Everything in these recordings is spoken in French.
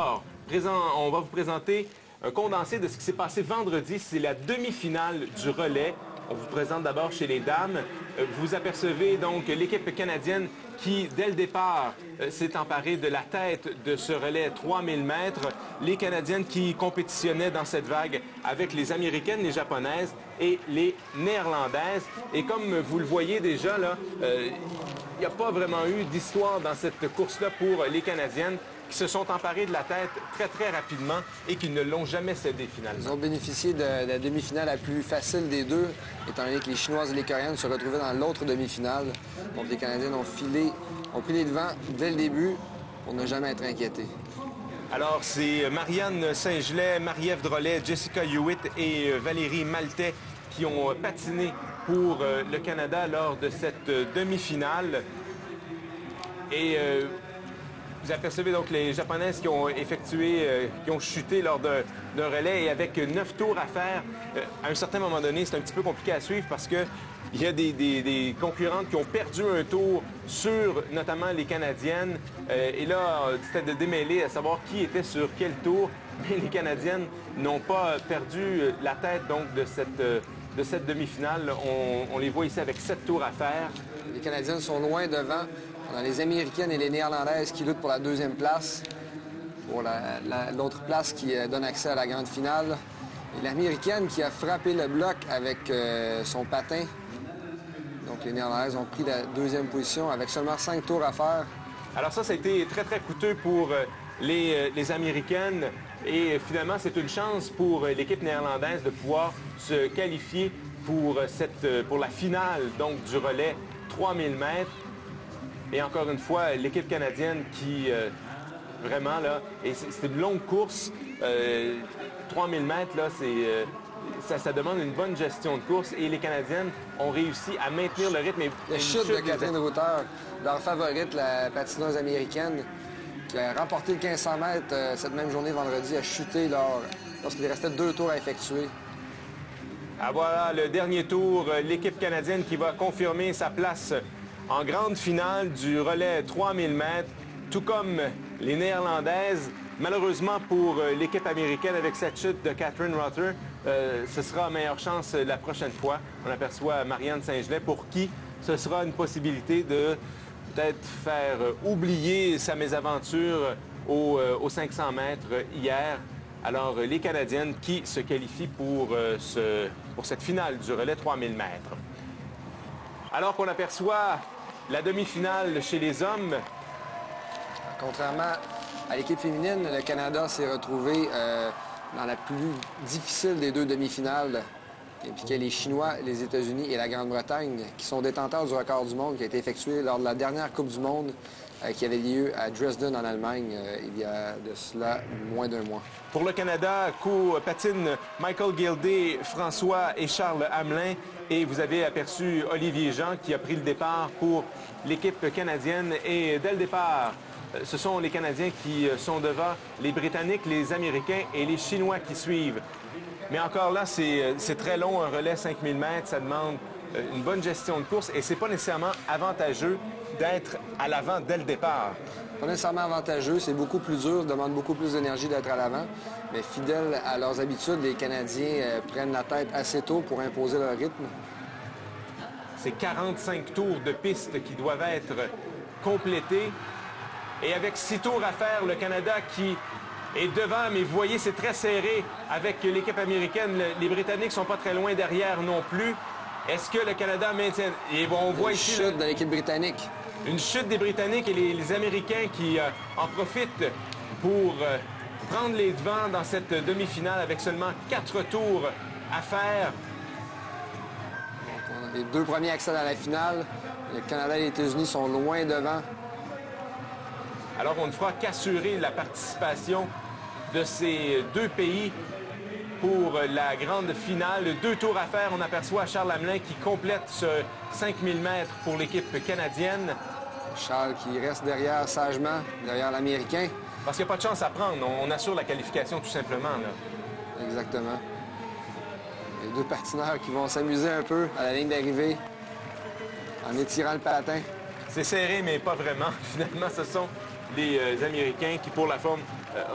Alors, on va vous présenter un condensé de ce qui s'est passé vendredi. C'est la demi-finale du relais. On vous présente d'abord chez les dames. Vous apercevez donc l'équipe canadienne qui, dès le départ, s'est emparée de la tête de ce relais 3000 mètres. Les Canadiennes qui compétitionnaient dans cette vague avec les Américaines, les Japonaises et les Néerlandaises. Et comme vous le voyez déjà, là, il n'y a pas vraiment eu d'histoire dans cette course-là pour les Canadiennes qui se sont emparées de la tête très rapidement et qui ne l'ont jamais cédé finalement. Ils ont bénéficié de la demi-finale la plus facile des deux, étant donné que les Chinoises et les Coréennes se retrouvaient dans l'autre demi-finale. Donc les Canadiennes ont pris les devants dès le début pour ne jamais être inquiétés. Alors, c'est Marianne Saint-Gelais, Marie-Ève Drolet, Jessica Hewitt et Valérie Maltais qui ont patiné pour le Canada lors de cette demi-finale. Et vous apercevez donc les Japonaises qui ont qui ont chuté lors d'un relais et avec 9 tours à faire. À un certain moment donné, c'est un petit peu compliqué à suivre parce que il y a des concurrentes qui ont perdu un tour sur notamment les Canadiennes. Et là, c'était de démêler à savoir qui était sur quel tour. Mais les Canadiennes n'ont pas perdu la tête donc de cette demi-finale. On les voit ici avec 7 tours à faire. Les Canadiennes sont loin devant. On a les Américaines et les Néerlandaises qui luttent pour la deuxième place, pour l'autre place qui donne accès à la grande finale. Et l'Américaine qui a frappé le bloc avec son patin. Donc les Néerlandaises ont pris la deuxième position avec seulement 5 tours à faire. Alors ça a été très coûteux pour les Américaines. Et finalement, c'est une chance pour l'équipe néerlandaise de pouvoir se qualifier pour la finale donc, du relais 3000 mètres. Et encore une fois, l'équipe canadienne qui, vraiment, là, et c'est une longue course. 3000 mètres, là, ça demande une bonne gestion de course. Et les Canadiennes ont réussi à maintenir le rythme. La chute de Catherine Ruther, leur favorite, la patineuse américaine, qui a remporté le 1500 mètres cette même journée vendredi, a chuté lorsqu'il restait 2 tours à effectuer. Ah voilà, le dernier tour, l'équipe canadienne qui va confirmer sa place en grande finale du relais 3000 mètres, tout comme les Néerlandaises. Malheureusement pour l'équipe américaine, avec cette chute de Catherine Ruther, ce sera meilleure chance la prochaine fois. On aperçoit Marianne Saint-Gelais, pour qui ce sera une possibilité de peut-être faire oublier sa mésaventure aux 500 mètres hier. Alors, les Canadiennes qui se qualifient pour cette finale du relais 3000 mètres. Alors qu'on aperçoit la demi-finale chez les hommes. Contrairement à l'équipe féminine, le Canada s'est retrouvé dans la plus difficile des deux demi-finales, impliquant les Chinois, les États-Unis et la Grande-Bretagne, qui sont détenteurs du record du monde qui a été effectué lors de la dernière Coupe du monde qui avait lieu à Dresden, en Allemagne, il y a de cela moins d'un mois. Pour le Canada, patinent Michael Gildé, François et Charles Hamelin. Et vous avez aperçu Olivier Jean qui a pris le départ pour l'équipe canadienne. Et dès le départ, ce sont les Canadiens qui sont devant, les Britanniques, les Américains et les Chinois qui suivent. Mais encore là, c'est très long, un relais 5000 mètres, ça demande une bonne gestion de course et c'est pas nécessairement avantageux d'être à l'avant dès le départ. Pas nécessairement avantageux, c'est beaucoup plus dur, ça demande beaucoup plus d'énergie d'être à l'avant. Mais fidèles à leurs habitudes, les Canadiens prennent la tête assez tôt pour imposer leur rythme. C'est 45 tours de piste qui doivent être complétés. Et avec 6 tours à faire, le Canada qui est devant, mais vous voyez, c'est très serré avec l'équipe américaine. Les Britanniques ne sont pas très loin derrière non plus. Est-ce que le Canada maintient... Et bon, on voit ici... Une chute de l'équipe britannique. Une chute des Britanniques et les Américains qui en profitent pour prendre les devants dans cette demi-finale avec seulement 4 tours à faire. Donc, les deux premiers accèdent à la finale. Le Canada et les États-Unis sont loin devant. Alors, on ne fera qu'assurer la participation de ces deux pays pour la grande finale. 2 tours à faire. On aperçoit Charles Hamelin qui complète ce 5000 mètres pour l'équipe canadienne. Charles qui reste derrière sagement, derrière l'Américain. Parce qu'il n'y a pas de chance à prendre. On assure la qualification tout simplement. Là. Exactement. Les deux patineurs qui vont s'amuser un peu à la ligne d'arrivée en étirant le patin. C'est serré, mais pas vraiment. Finalement, ce sont les Américains qui, pour la forme,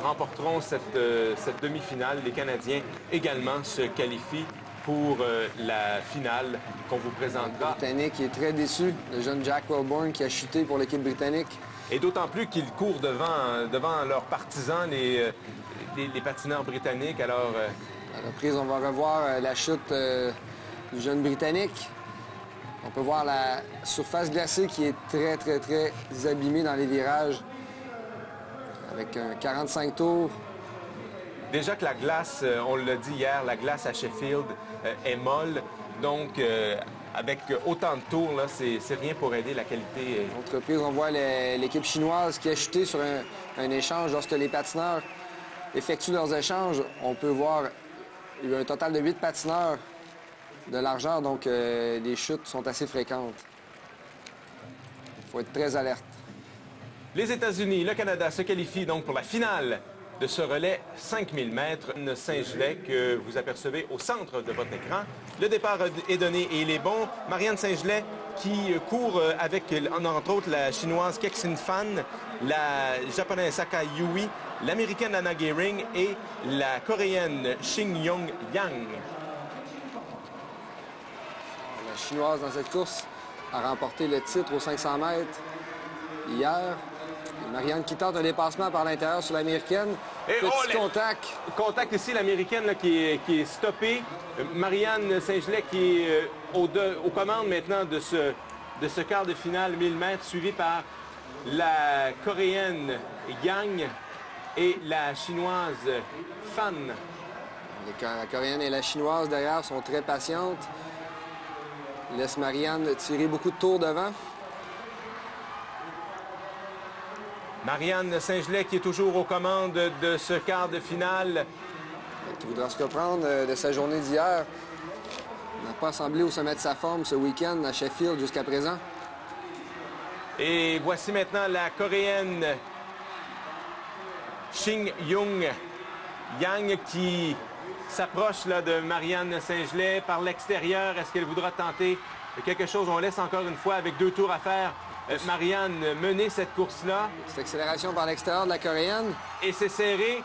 remporteront cette demi-finale. Les Canadiens également se qualifient pour la finale qu'on vous présentera. Le Britannique est très déçu, le jeune Jack Welborn qui a chuté pour l'équipe britannique. Et d'autant plus qu'ils courent devant leurs partisans, les patineurs britanniques. Alors, À la reprise, on va revoir la chute du jeune Britannique. On peut voir la surface glacée qui est très, très, très abîmée dans les virages. Avec un 45 tours. déjà que la glace, on l'a dit hier, la glace à Sheffield est molle. Donc, avec autant de tours, là, c'est rien pour aider la qualité. À l'autre reprise, on voit l'équipe chinoise qui a chuté sur un échange lorsque les patineurs effectuent leurs échanges. On peut voir il y a un total de 8 patineurs de largeur, donc les chutes sont assez fréquentes. Il faut être très alerte. Les États-Unis, le Canada se qualifient donc pour la finale de ce relais 5000 mètres. Saint-Gelais que vous apercevez au centre de votre écran. Le départ est donné et il est bon. Marianne Saint-Gelais qui court avec, entre autres, la chinoise Kexin Fan, la japonaise Sakai Yui, l'américaine Anna Gehring et la coréenne Shin Young Yang. La chinoise dans cette course a remporté le titre aux 500 mètres hier. Marianne qui tente un dépassement par l'intérieur sur l'américaine. Petit contact. Contact ici, l'américaine qui est stoppée. Marianne Saint-Gelais qui est aux commandes maintenant de ce quart de finale 1000 mètres, suivi par la coréenne Yang et la chinoise Fan. La coréenne et la chinoise derrière sont très patientes. Ils laissent Marianne tirer beaucoup de tours devant. Marianne Saint-Gelais qui est toujours aux commandes de ce quart de finale. Qui voudra se reprendre de sa journée d'hier. N'a pas semblé au sommet de sa forme ce week-end à Sheffield jusqu'à présent. Et voici maintenant la coréenne Shin Young Yang qui s'approche de Marianne Saint-Gelais par l'extérieur. Est-ce qu'elle voudra tenter quelque chose? On laisse encore une fois avec 2 tours à faire. Marianne mener cette course-là. Cette accélération par l'extérieur de la coréenne. Et c'est serré.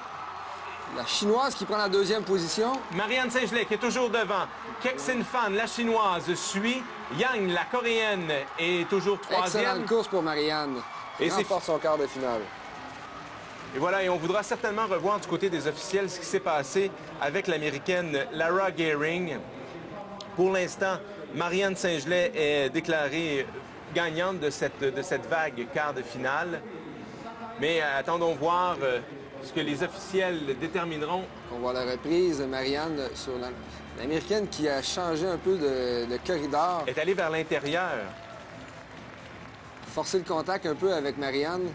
La chinoise qui prend la 2e position. Marianne Saint-Gelais qui est toujours devant. Kexin Fan, la chinoise, suit. Yang, la coréenne, est toujours 3e. Excellente course pour Marianne. Et c'est remporte son quart de finale. Et voilà, et on voudra certainement revoir du côté des officiels ce qui s'est passé avec l'américaine Lara Gehring. Pour l'instant, Marianne Saint-Gelais est déclarée gagnante de cette vague quart de finale. Mais attendons voir ce que les officiels détermineront. On voit la reprise, Marianne, sur l'américaine qui a changé un peu de corridor. Est allée vers l'intérieur. Forcer le contact un peu avec Marianne.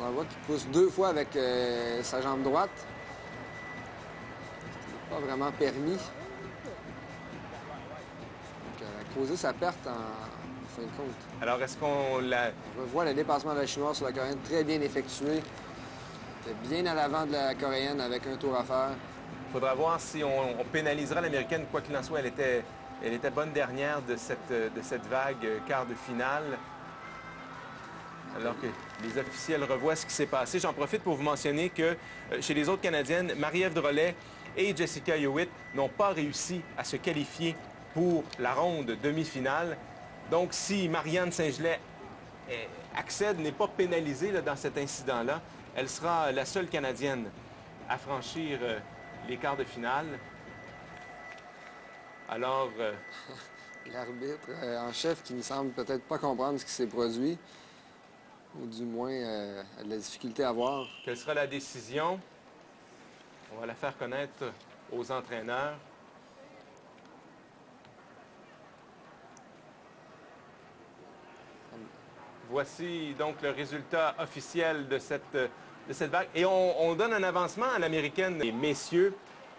On la voit qui pousse 2 fois avec sa jambe droite. Ce n'est pas vraiment permis. Donc, elle a causé sa perte en fin de compte. Alors, est-ce qu'on la... On revoit le dépassement de la chinoise sur la coréenne, très bien effectué. C'était bien à l'avant de la coréenne avec un tour à faire. Il faudra voir si on pénalisera l'américaine. Quoi qu'il en soit, elle était bonne dernière de cette vague quart de finale. Alors que les officiels revoient ce qui s'est passé. J'en profite pour vous mentionner que chez les autres Canadiennes, Marie-Ève Drolet et Jessica Hewitt n'ont pas réussi à se qualifier pour la ronde demi-finale. Donc, si Marianne Saint-Gelais accède, n'est pas pénalisée dans cet incident-là, elle sera la seule Canadienne à franchir les quarts de finale. Alors... L'arbitre en chef qui ne semble peut-être pas comprendre ce qui s'est produit, ou du moins a de la difficulté à voir. Quelle sera la décision? On va la faire connaître aux entraîneurs. Voici donc le résultat officiel de cette vague. Et on donne un avancement à l'américaine. Les messieurs,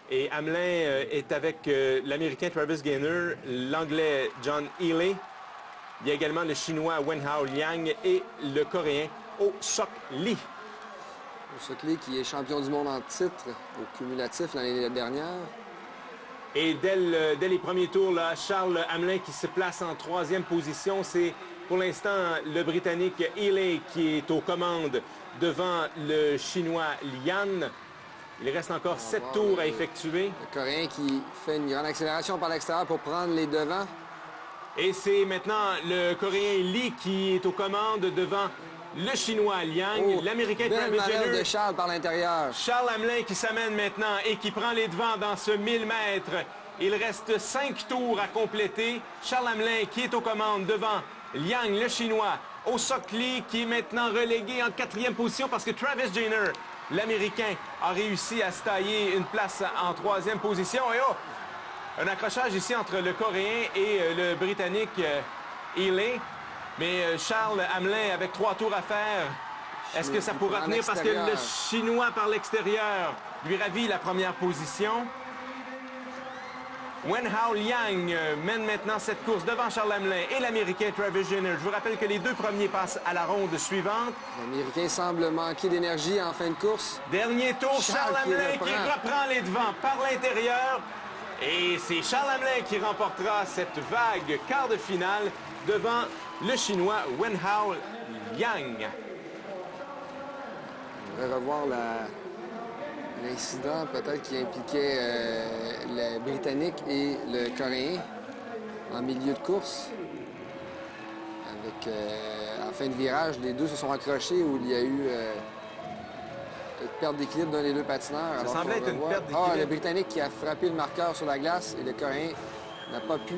et Hamelin est avec l'américain Travis Gaynor, l'anglais John Healy. Il y a également le chinois Wenhao Liang et le coréen Oh Sok Lee. Oh Sok Lee qui est champion du monde en titre au cumulatif l'année dernière. Et dès les premiers tours, là, Charles Hamelin qui se place en 3e position. C'est Pour l'instant, le Britannique Healy qui est aux commandes devant le Chinois Lian. Il reste encore 7 tours à effectuer. Le Coréen qui fait une grande accélération par l'extérieur pour prendre les devants. Et c'est maintenant le Coréen Lee qui est aux commandes devant le Chinois Liang, l'Américain Belle Travis manœuvre Jenner. de Charles par l'intérieur. Charles Hamelin qui s'amène maintenant et qui prend les devants dans ce 1000 mètres. Il reste 5 tours à compléter. Charles Hamelin qui est aux commandes devant Liang, le Chinois. Oh-Sok Lee qui est maintenant relégué en 4e position parce que Travis Jenner, l'Américain, a réussi à se tailler une place en 3e position. Et oh! Un accrochage ici entre le Coréen et le Britannique Healy. Mais Charles Hamelin avec 3 tours à faire. Est-ce que ça pourra tenir parce que le Chinois par l'extérieur lui ravit la première position? Wenhao Liang mène maintenant cette course devant Charles Hamelin et l'Américain Travis Jenner. Je vous rappelle que les 2 premiers passent à la ronde suivante. L'Américain semble manquer d'énergie en fin de course. Dernier tour, Charles Hamelin qui reprend les devants par l'intérieur. Et c'est Charles Hamelin qui remportera cette vague quart de finale devant le Chinois Wenhao Liang. On va revoir l'incident peut-être qui impliquait le Britannique et le Coréen en milieu de course. Avec, en fin de virage, les deux se sont accrochés où il y a eu une perte d'équilibre d'un des 2 patineurs. Ça semblait être une perte d'équilibre. Le Britannique qui a frappé le marqueur sur la glace et le Coréen n'a pas pu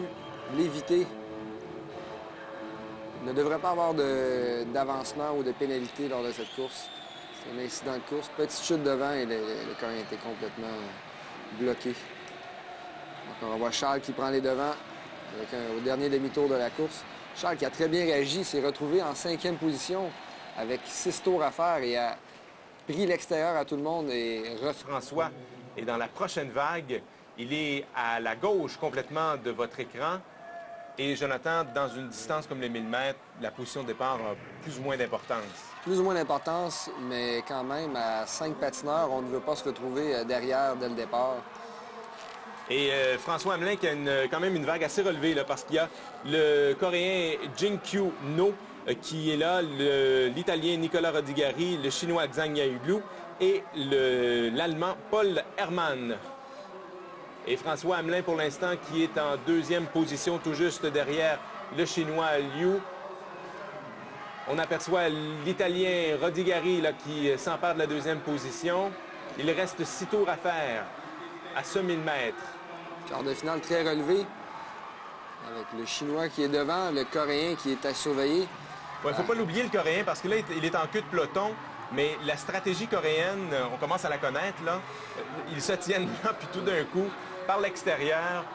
l'éviter. Il ne devrait pas avoir d'avancement ou de pénalité lors de cette course. C'est un incident de course. Petite chute devant et le Coréen était complètement bloqué. Donc on va voir Charles qui prend les devants au dernier demi-tour de la course. Charles qui a très bien réagi, s'est retrouvé en 5e position avec 6 tours à faire et a pris l'extérieur à tout le monde et François est dans la prochaine vague. Il est à la gauche complètement de votre écran. Et Jonathan, dans une distance comme les 1000 mètres, la position de départ a plus ou moins d'importance. Plus ou moins d'importance, mais quand même, à 5 patineurs, on ne veut pas se retrouver derrière dès le départ. Et François Hamelin qui a quand même une vague assez relevée, là, parce qu'il y a le Coréen Jin-Kyu No qui est là, l'Italien Nicolas Rodigari, le Chinois Zhang Yaolu et l'Allemand Paul Herrmann. Et François Hamelin, pour l'instant, qui est en 2e position, tout juste derrière le Chinois Liu. On aperçoit l'Italien Rodigari là, qui s'empare de la 2e position. Il reste 6 tours à faire à ce 1000 mètres. Quart de finale très relevé, avec le Chinois qui est devant, le Coréen qui est à surveiller. Il ne faut pas l'oublier, le Coréen, parce que là, il est en queue de peloton. Mais la stratégie coréenne, on commence à la connaître, là. Ils se tiennent là, puis tout d'un coup, par l'extérieur,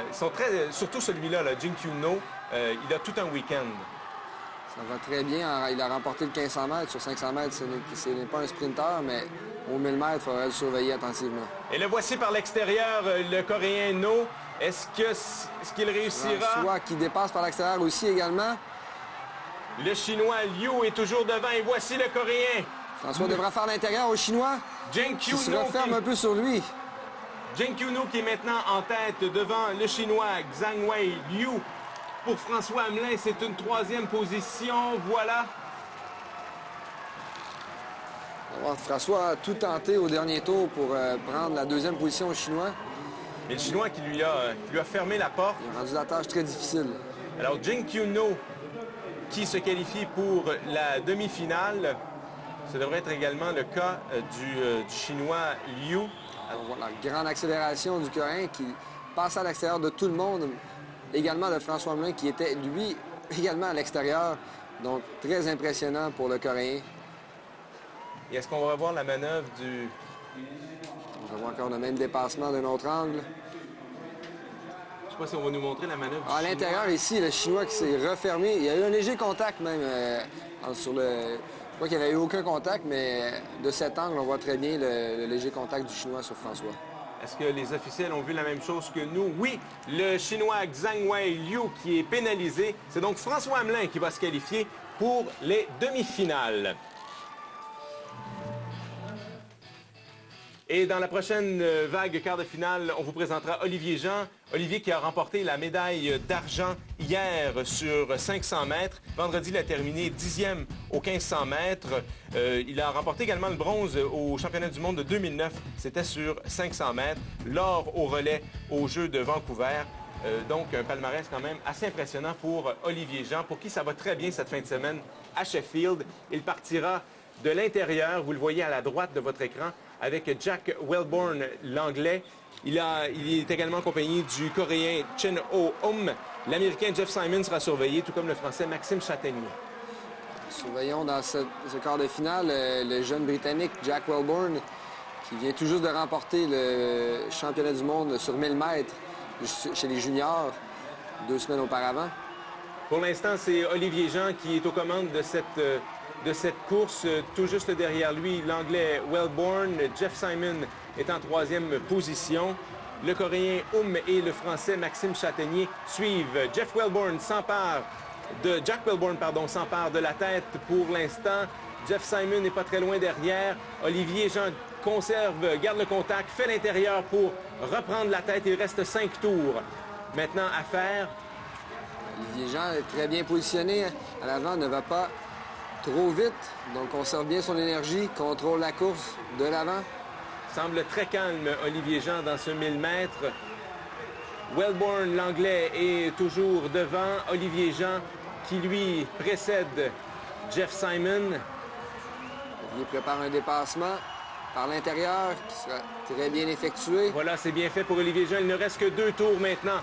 ils sont très... Surtout celui-là, là, Jin Kyu-no, il a tout un week-end. Ça va très bien. Il a remporté le 1500 mètres. Sur 500 mètres, ce n'est pas un sprinter, mais au 1000 mètres, il faudrait le surveiller attentivement. Et le voici par l'extérieur, le Coréen No. Est-ce qu'il réussira? François qui dépasse par l'extérieur aussi également. Le Chinois Liu est toujours devant et voici le Coréen. François devra faire l'intérieur au Chinois. Jin Qui se referme un peu sur lui. Jin Kyu-no qui est maintenant en tête devant le Chinois Zhang Wei Liu. Pour François Hamelin, c'est une 3e position. Voilà. François a tout tenté au dernier tour pour prendre la 2e position au Chinois. Et le Chinois qui lui a fermé la porte. Il a rendu la tâche très difficile. Alors, Jin Kyu-no qui se qualifie pour la demi-finale. Ce devrait être également le cas du Chinois Liu. On voit la grande accélération du Coréen qui passe à l'extérieur de tout le monde. Également de François Hamelin qui était, lui, également à l'extérieur. Donc, très impressionnant pour le Coréen. Et est-ce qu'on va voir la manœuvre du... On va voir encore le même dépassement d'un autre angle. Je ne sais pas si on va nous montrer la manœuvre du À l'intérieur, ici, le Chinois qui s'est refermé. Il y a eu un léger contact même sur le... Je crois qu'il n'y avait eu aucun contact, mais de cet angle, on voit très bien le léger contact du Chinois sur François. Est-ce que les officiels ont vu la même chose que nous? Oui, le Chinois Zhang Wei Liu qui est pénalisé. C'est donc François Hamelin qui va se qualifier pour les demi-finales. Et dans la prochaine vague quart de finale, on vous présentera Olivier Jean. Olivier qui a remporté la médaille d'argent hier sur 500 mètres. Vendredi, il a terminé 10e au 1500 mètres. Il a remporté également le bronze au championnat du monde de 2009. C'était sur 500 mètres. L'or au relais aux Jeux de Vancouver. Donc, un palmarès quand même assez impressionnant pour Olivier Jean, pour qui ça va très bien cette fin de semaine à Sheffield. Il partira de l'intérieur, vous le voyez à la droite de votre écran, avec Jack Welborn, l'Anglais. Il est également accompagné du Coréen Chen Ho-um. L'Américain Jeff Simon sera surveillé, tout comme le Français Maxime Chatagnier. Surveillons dans ce quart de finale le jeune Britannique Jack Welborn, qui vient tout juste de remporter le championnat du monde sur 1000 mètres chez les juniors 2 semaines auparavant. Pour l'instant, c'est Olivier Jean qui est aux commandes de cette course. Tout juste derrière lui, l'Anglais Welborn. Jeff Simon est en 3e position. Le Coréen et le Français Maxime Chatagnier suivent. Jack Welborn s'empare de la tête pour l'instant. Jeff Simon n'est pas très loin derrière. Olivier Jean garde le contact, fait l'intérieur pour reprendre la tête. Il reste 5 tours maintenant à faire. Olivier Jean est très bien positionné à l'avant, ne va pas trop vite, donc conserve bien son énergie, contrôle la course de l'avant. Semble très calme Olivier Jean dans ce 1000 mètres. Welborn, l'Anglais, est toujours devant. Olivier Jean qui lui précède Jeff Simon. Il prépare un dépassement par l'intérieur qui sera très bien effectué. Voilà, c'est bien fait pour Olivier Jean. Il ne reste que 2 tours maintenant.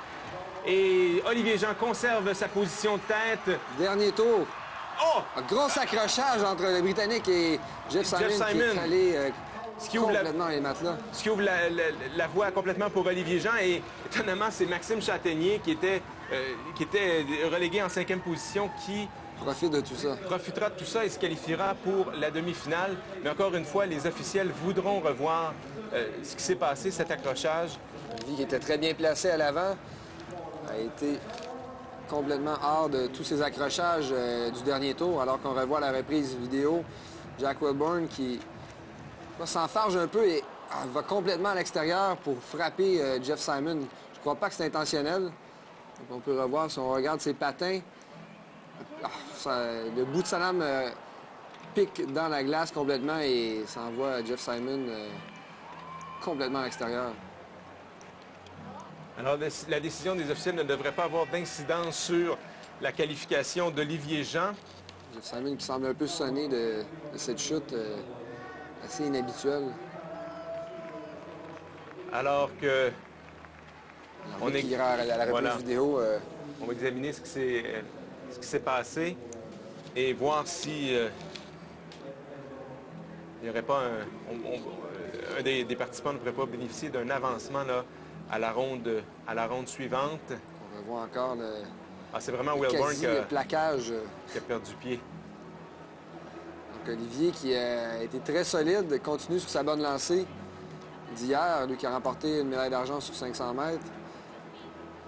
Et Olivier Jean conserve sa position de tête. Dernier tour. Oh! Un gros accrochage entre le Britannique et Jeff Simon. Qui est allé complètement les matelas. Ce qui ouvre la voie complètement pour Olivier Jean. Et étonnamment, c'est Maxime Chatagnier qui était relégué en 5e position qui profite de tout ça. Profitera de tout ça et se qualifiera pour la demi-finale. Mais encore une fois, les officiels voudront revoir ce qui s'est passé, cet accrochage. Olivier qui était très bien placé à l'avant a été complètement hors de tous ces accrochages du dernier tour, alors qu'on revoit la reprise vidéo. Jack Welborn qui s'enfarge un peu et va complètement à l'extérieur pour frapper Jeff Simon. Je ne crois pas que c'est intentionnel. Donc on peut revoir, si on regarde ses patins, le bout de sa lame pique dans la glace complètement et ça envoie Jeff Simon complètement à l'extérieur. Alors, la décision des officiels ne devrait pas avoir d'incidence sur la qualification d'Olivier Jean. Jeff Simon qui semble un peu sonné de cette chute assez inhabituelle. Alors que... on ira à la reprise voilà. Vidéo. On va examiner ce qui s'est passé et voir si il n'y aurait pas un des participants ne pourrait pas bénéficier d'un avancement là, à la ronde suivante. On revoit encore le... c'est vraiment Welborn qui a perdu pied. Donc Olivier qui a été très solide, continue sur sa bonne lancée d'hier, lui qui a remporté une médaille d'argent sur 500 mètres.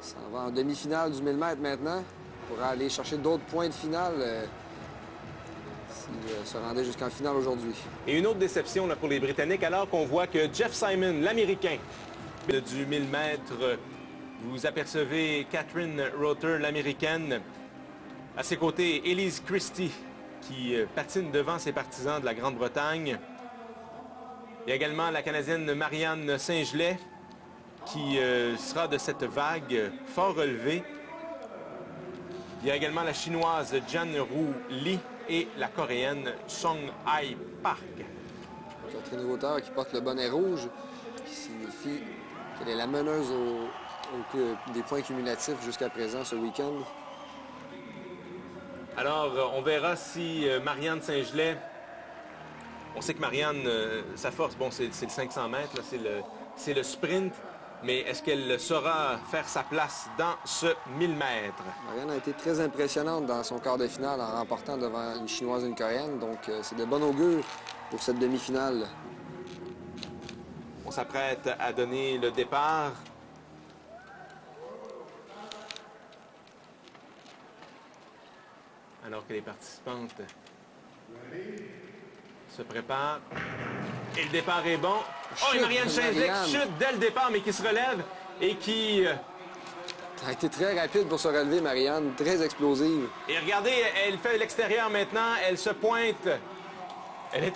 Il s'en va en demi-finale du 1000 mètres maintenant pour aller chercher d'autres points de finale s'il se rendait jusqu'en finale aujourd'hui. Et une autre déception là, pour les Britanniques, alors qu'on voit que Jeff Simon, l'Américain, du 1000 mètres, vous apercevez Catherine Rother, l'Américaine. À ses côtés, Elise Christie, qui patine devant ses partisans de la Grande-Bretagne. Il y a également la Canadienne Marianne Saint-Gelais, qui sera de cette vague fort relevée. Il y a également la Chinoise Jianru Li et la Coréenne Song Hai Park. Catherine Rother qui porte le bonnet rouge, qui signifie qu'elle est la meneuse des points cumulatifs jusqu'à présent ce week-end. Alors, on verra si Marianne Saint-Gelais... On sait que Marianne, sa force, c'est le 500 mètres, c'est le sprint. Mais est-ce qu'elle saura faire sa place dans ce 1000 mètres? Marianne a été très impressionnante dans son quart de finale en remportant devant une Chinoise et une Coréenne. Donc, c'est de bon augure pour cette demi-finale. On s'apprête à donner le départ. Alors que les participantes se préparent. Et le départ est bon. Oh, et Marianne Saint-Gelais Marianne. qui chute dès le départ, mais qui se relève et qui... Ça a été très rapide pour se relever, Marianne. Très explosive. Et regardez, elle fait l'extérieur maintenant, elle se pointe. Elle est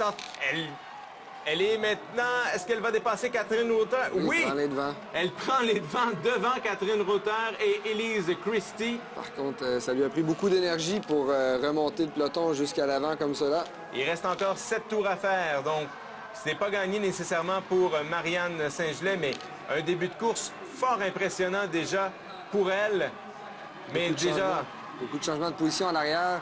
Elle est maintenant... Est-ce qu'elle va dépasser Catherine Rother? Oui! Prend les devants. Elle prend les devants devant Catherine Rother et Elise Christie. Par contre, ça lui a pris beaucoup d'énergie pour remonter le peloton jusqu'à l'avant comme cela. Il reste encore 7 tours à faire, donc ce n'est pas gagné nécessairement pour Marianne Saint-Gelais, mais un début de course fort impressionnant déjà pour elle. Mais Beaucoup de changements de position en arrière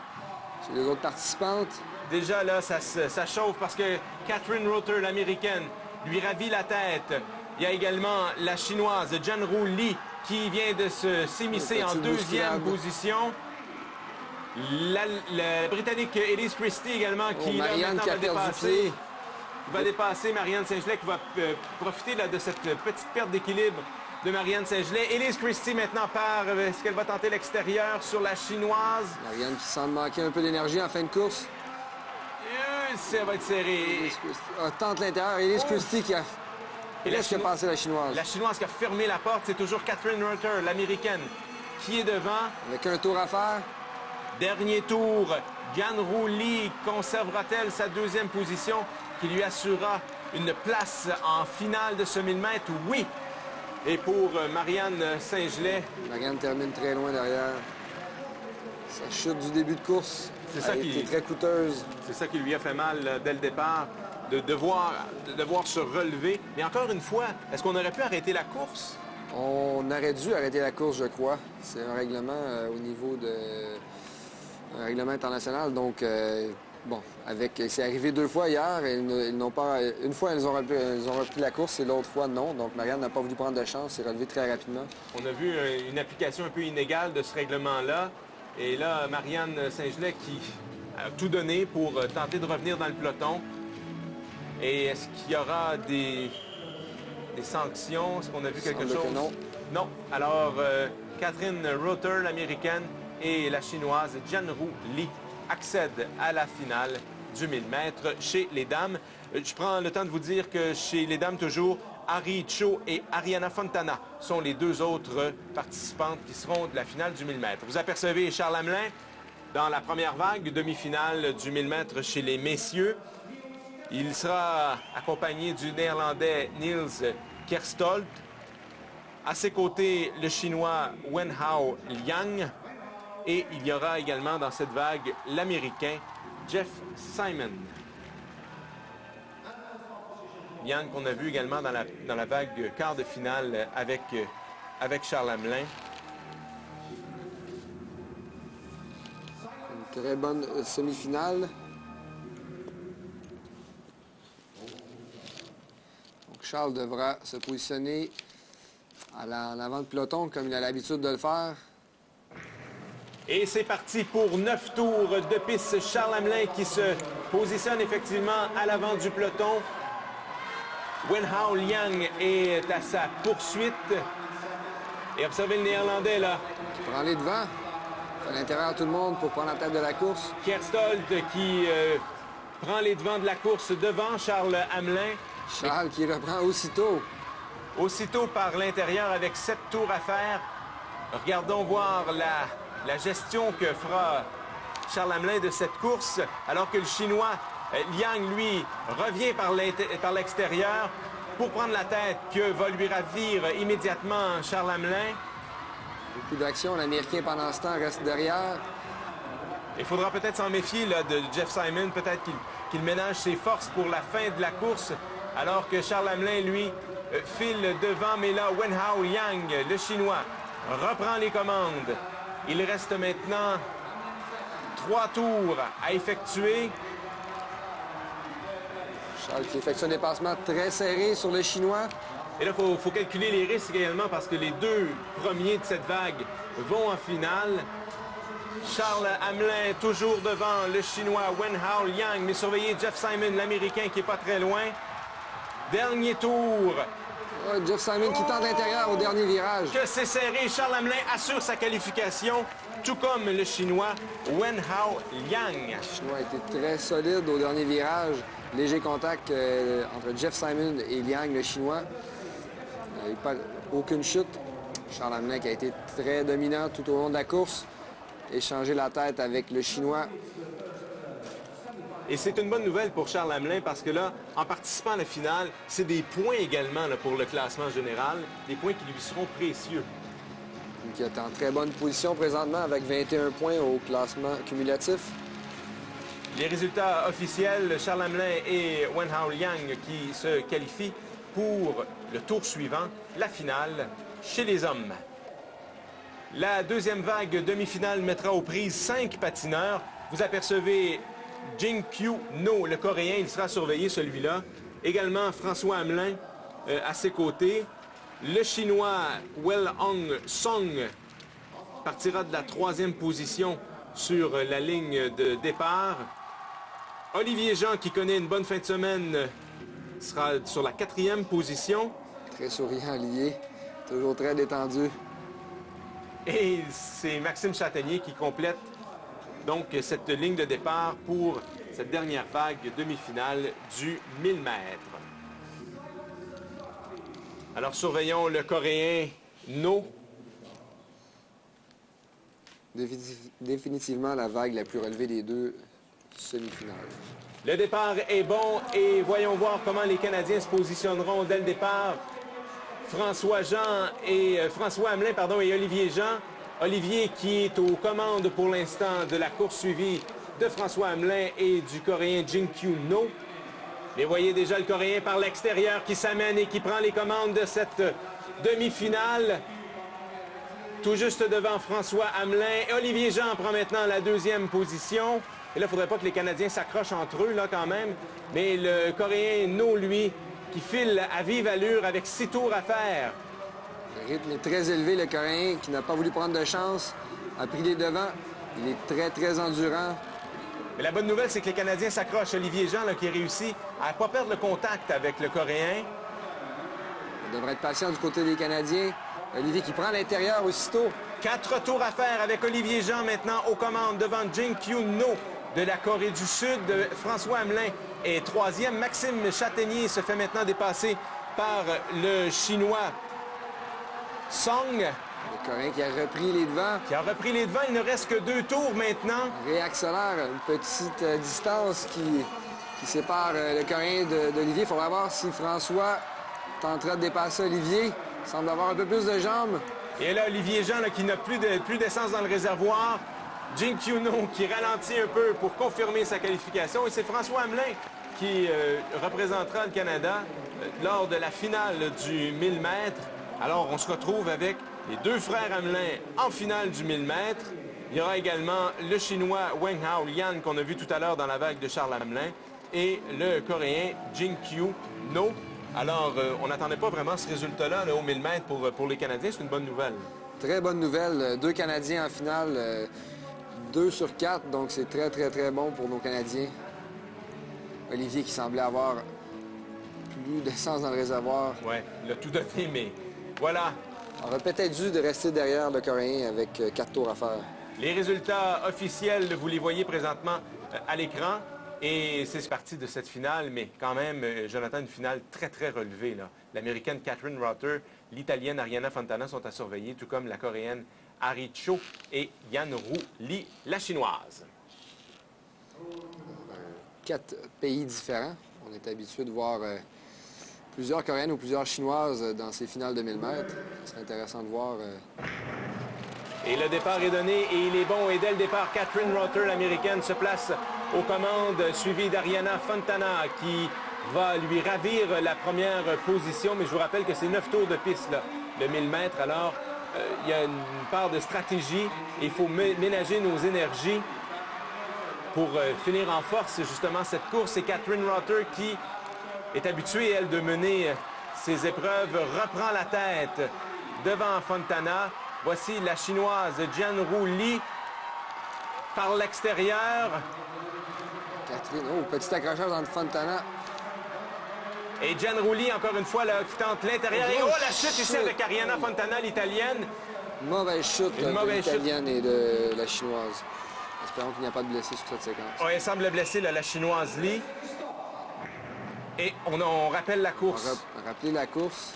chez les autres participantes. déjà là, ça chauffe parce que Catherine Rother, l'américaine, lui ravit la tête. Il y a également la chinoise Jianru Li qui vient de s'immiscer en deuxième position. La Britannique Elise Christie également qui là, Marianne maintenant qui a va perdu dépasser. pied. Va dépasser Marianne Saint-Gelais qui va profiter là, de cette petite perte d'équilibre de Marianne Saint-Gelais. Elise Christie maintenant part. Est-ce qu'elle va tenter l'extérieur sur la chinoise? Marianne qui semble manquer un peu d'énergie en fin de course. Ça va être serré. Elise Christie tente l'intérieur. Elise Christie qui a presque passé la chinoise. La chinoise qui a fermé la porte, c'est toujours Catherine Rother, l'américaine, qui est devant. Avec un tour à faire. Dernier tour. Jianru Li conservera-t-elle sa deuxième position qui lui assurera une place en finale de ce 1000 mètres? Oui. Et pour Marianne Saint-Gelais... Marianne termine très loin derrière. Sa chute du début de course a été très coûteuse. C'est ça qui lui a fait mal dès le départ, de devoir se relever. Mais encore une fois, est-ce qu'on aurait pu arrêter la course? On aurait dû arrêter la course, je crois. C'est un règlement au niveau de... un règlement international, donc... bon, c'est arrivé 2 fois hier. Ils n'ont pas... Une fois, ils ont repris la course et l'autre fois, non. Donc, Marianne n'a pas voulu prendre de chance, s'est relevée très rapidement. On a vu une application un peu inégale de ce règlement-là. Et là, Marianne Saint-Gelais qui a tout donné pour tenter de revenir dans le peloton. Et est-ce qu'il y aura des sanctions? Est-ce qu'on a vu quelque chose? Que non. Non. Alors, Catherine Rother, l'américaine, et la chinoise Jianru Li accèdent à la finale du 1000 mètres chez les dames. Je prends le temps de vous dire que chez les dames, toujours, Ari Cho et Ariana Fontana sont les 2 autres participantes qui seront de la finale du 1000 mètres. Vous apercevez Charles Hamelin dans la première vague, demi-finale du 1000 mètres chez les messieurs. Il sera accompagné du Néerlandais Niels Kerstoldt. À ses côtés, le Chinois Wenhao Liang. Et il y aura également dans cette vague l'Américain Jeff Simon. Liang qu'on a vu également dans la vague quart de finale avec Charles Hamelin. Une très bonne semi-finale. Donc Charles devra se positionner en avant de peloton comme il a l'habitude de le faire. Et c'est parti pour 9 tours de piste. Charles Hamelin qui se positionne effectivement à l'avant du peloton. Wenhao Liang est à sa poursuite. Et observez le Néerlandais là. Il prend les devants. Il fait l'intérieur à tout le monde pour prendre la tête de la course. Kerstoldt qui prend les devants de la course devant Charles Hamelin. Charles qui reprend aussitôt. Aussitôt par l'intérieur avec 7 tours à faire. Regardons voir la gestion que fera Charles Hamelin de cette course, alors que le Chinois Liang, lui, revient par l'extérieur pour prendre la tête que va lui ravir immédiatement Charles Hamelin. Beaucoup d'action. L'Américain, pendant ce temps, reste derrière. Il faudra peut-être s'en méfier là, de Jeff Simon. Peut-être qu'il ménage ses forces pour la fin de la course, alors que Charles Hamelin, lui, file devant. Mais là, Wenhao Liang, le Chinois, reprend les commandes. Il reste maintenant 3 tours à effectuer. Charles qui effectue un dépassement très serré sur le Chinois. Et là, il faut calculer les risques également parce que les 2 premiers de cette vague vont en finale. Charles Hamelin toujours devant le Chinois Wenhao Liang, mais surveillez Jeff Simon, l'Américain qui n'est pas très loin. Dernier tour. Jeff Simon qui tente l'intérieur au dernier virage. Que c'est serré. Charles Hamelin assure sa qualification, tout comme le Chinois Wenhao Liang. Le Chinois a été très solide au dernier virage. Léger contact entre Jeff Simon et Liang, le Chinois. Pas aucune chute. Charles Hamelin qui a été très dominant tout au long de la course. Échanger la tête avec le Chinois. Et c'est une bonne nouvelle pour Charles Hamelin parce que là, en participant à la finale, c'est des points également là, pour le classement général, des points qui lui seront précieux. Qui est en très bonne position présentement avec 21 points au classement cumulatif. Les résultats officiels, Charles Hamelin et Wenhao Liang qui se qualifient pour le tour suivant, la finale chez les hommes. La deuxième vague demi-finale mettra aux prises 5 patineurs. Vous apercevez Jin-Kyu No, le Coréen, il sera surveillé celui-là. Également François Hamelin à ses côtés. Le Chinois Wel-Hong Song partira de la 3e position sur la ligne de départ. Olivier Jean, qui connaît une bonne fin de semaine, sera sur la 4e position. Très souriant, Olivier. Toujours très détendu. Et c'est Maxime Châtaignier qui complète donc cette ligne de départ pour cette dernière vague demi-finale du 1000 mètres. Alors surveillons le Coréen No. Définitivement la vague la plus relevée des deux semi-finales. Le départ est bon et voyons voir comment les Canadiens se positionneront dès le départ. François Hamelin et Olivier Jean. Olivier qui est aux commandes pour l'instant de la course suivie de François Hamelin et du Coréen Jin-Kyu No. Mais voyez déjà le Coréen par l'extérieur qui s'amène et qui prend les commandes de cette demi-finale. Tout juste devant François Hamelin. Et Olivier Jean prend maintenant la 2e position. Et là, il ne faudrait pas que les Canadiens s'accrochent entre eux, là, quand même. Mais le Coréen No, lui, qui file à vive allure avec 6 tours à faire. Le rythme est très élevé. Le Coréen, qui n'a pas voulu prendre de chance, a pris les devants. Il est très, très endurant. Mais la bonne nouvelle, c'est que les Canadiens s'accrochent. Olivier Jean, là, qui réussit à ne pas perdre le contact avec le Coréen. On devrait être patient du côté des Canadiens. Olivier qui prend l'intérieur aussitôt. 4 tours à faire avec Olivier Jean maintenant aux commandes devant Jin-Kyu No de la Corée du Sud. François Hamelin est 3e. Maxime Châtaignier se fait maintenant dépasser par le Chinois Song. Le Coréen qui a repris les devants. Il ne reste que 2 tours maintenant. Réaccélère une petite distance qui sépare le Coréen d'Olivier. Il faudra voir si François tentera de dépasser Olivier. Il semble avoir un peu plus de jambes. Et là, Olivier Jean, là, qui n'a plus d'essence dans le réservoir. Jin-Kyu No qui ralentit un peu pour confirmer sa qualification. Et c'est François Hamelin qui représentera le Canada lors de la finale du 1000 mètres. Alors, on se retrouve avec les 2 frères Hamelin en finale du 1000 mètres. Il y aura également le Chinois Wenhao Liang qu'on a vu tout à l'heure dans la vague de Charles Hamelin et le Coréen Jin-Kyu No. Alors, on n'attendait pas vraiment ce résultat-là là, au 1000 mètres pour les Canadiens. C'est une bonne nouvelle. Très bonne nouvelle. 2 Canadiens en finale, 2 sur 4. Donc, c'est très, très, très bon pour nos Canadiens. Olivier qui semblait avoir plus d'essence dans le réservoir. Oui, il a tout donné, mais voilà. On aurait peut-être dû de rester derrière le Coréen avec 4 tours à faire. Les résultats officiels, vous les voyez présentement à l'écran. Et c'est parti de cette finale, mais quand même, Jonathan, une finale très, très relevée. L'Américaine Catherine Rother, l'Italienne Arianna Fontana sont à surveiller, tout comme la Coréenne Ari Cho et Yan-Ru Lee, la Chinoise. 4 pays différents. On est habitué de voir plusieurs Coréennes ou plusieurs Chinoises dans ces finales de 1000 mètres. C'est intéressant de voir. Et le départ est donné et il est bon. Et dès le départ, Catherine Rother, l'Américaine, se place aux commandes, suivie d'Arianna Fontana qui va lui ravir la première position. Mais je vous rappelle que c'est 9 tours de piste, là, le 1000 mètres. Alors, il y a une part de stratégie. Il faut ménager nos énergies pour finir en force, justement, cette course. Et Catherine Rother qui est habituée, elle, de mener ses épreuves, reprend la tête devant Fontana. Voici la Chinoise Yan-Ru Lee par l'extérieur. Catherine, petit accrochage entre Fontana. Et Yan-Ru Lee, encore une fois, là, qui tente l'intérieur. Et la chute ici avec Arianna Fontana, l'Italienne. Mauvaise chute de l'Italienne et de la Chinoise. Espérons qu'il n'y a pas de blessés sur cette séquence. Elle semble blessée, là, la Chinoise Lee. Et on rappelle la course. On va rappeler la course.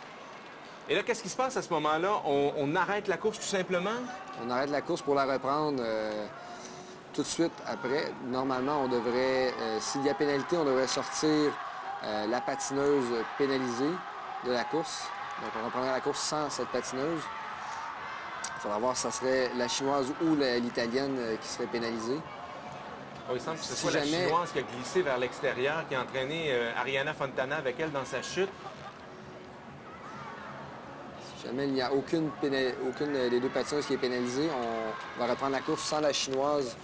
Et là, qu'est-ce qui se passe à ce moment-là? On arrête la course tout simplement? On arrête la course pour la reprendre tout de suite après. Normalement, on devrait, s'il y a pénalité, on devrait sortir la patineuse pénalisée de la course. Donc, on reprendrait la course sans cette patineuse. Il faudra voir si ça serait la chinoise ou l'italienne qui serait pénalisée. Oh, il semble que ce Si soit la jamais- chinoise qui a glissé vers l'extérieur, qui a entraîné Ariana Fontana avec elle dans sa chute. Si jamais il n'y a aucune des deux patineuses qui est pénalisée, on va reprendre la course sans la chinoise,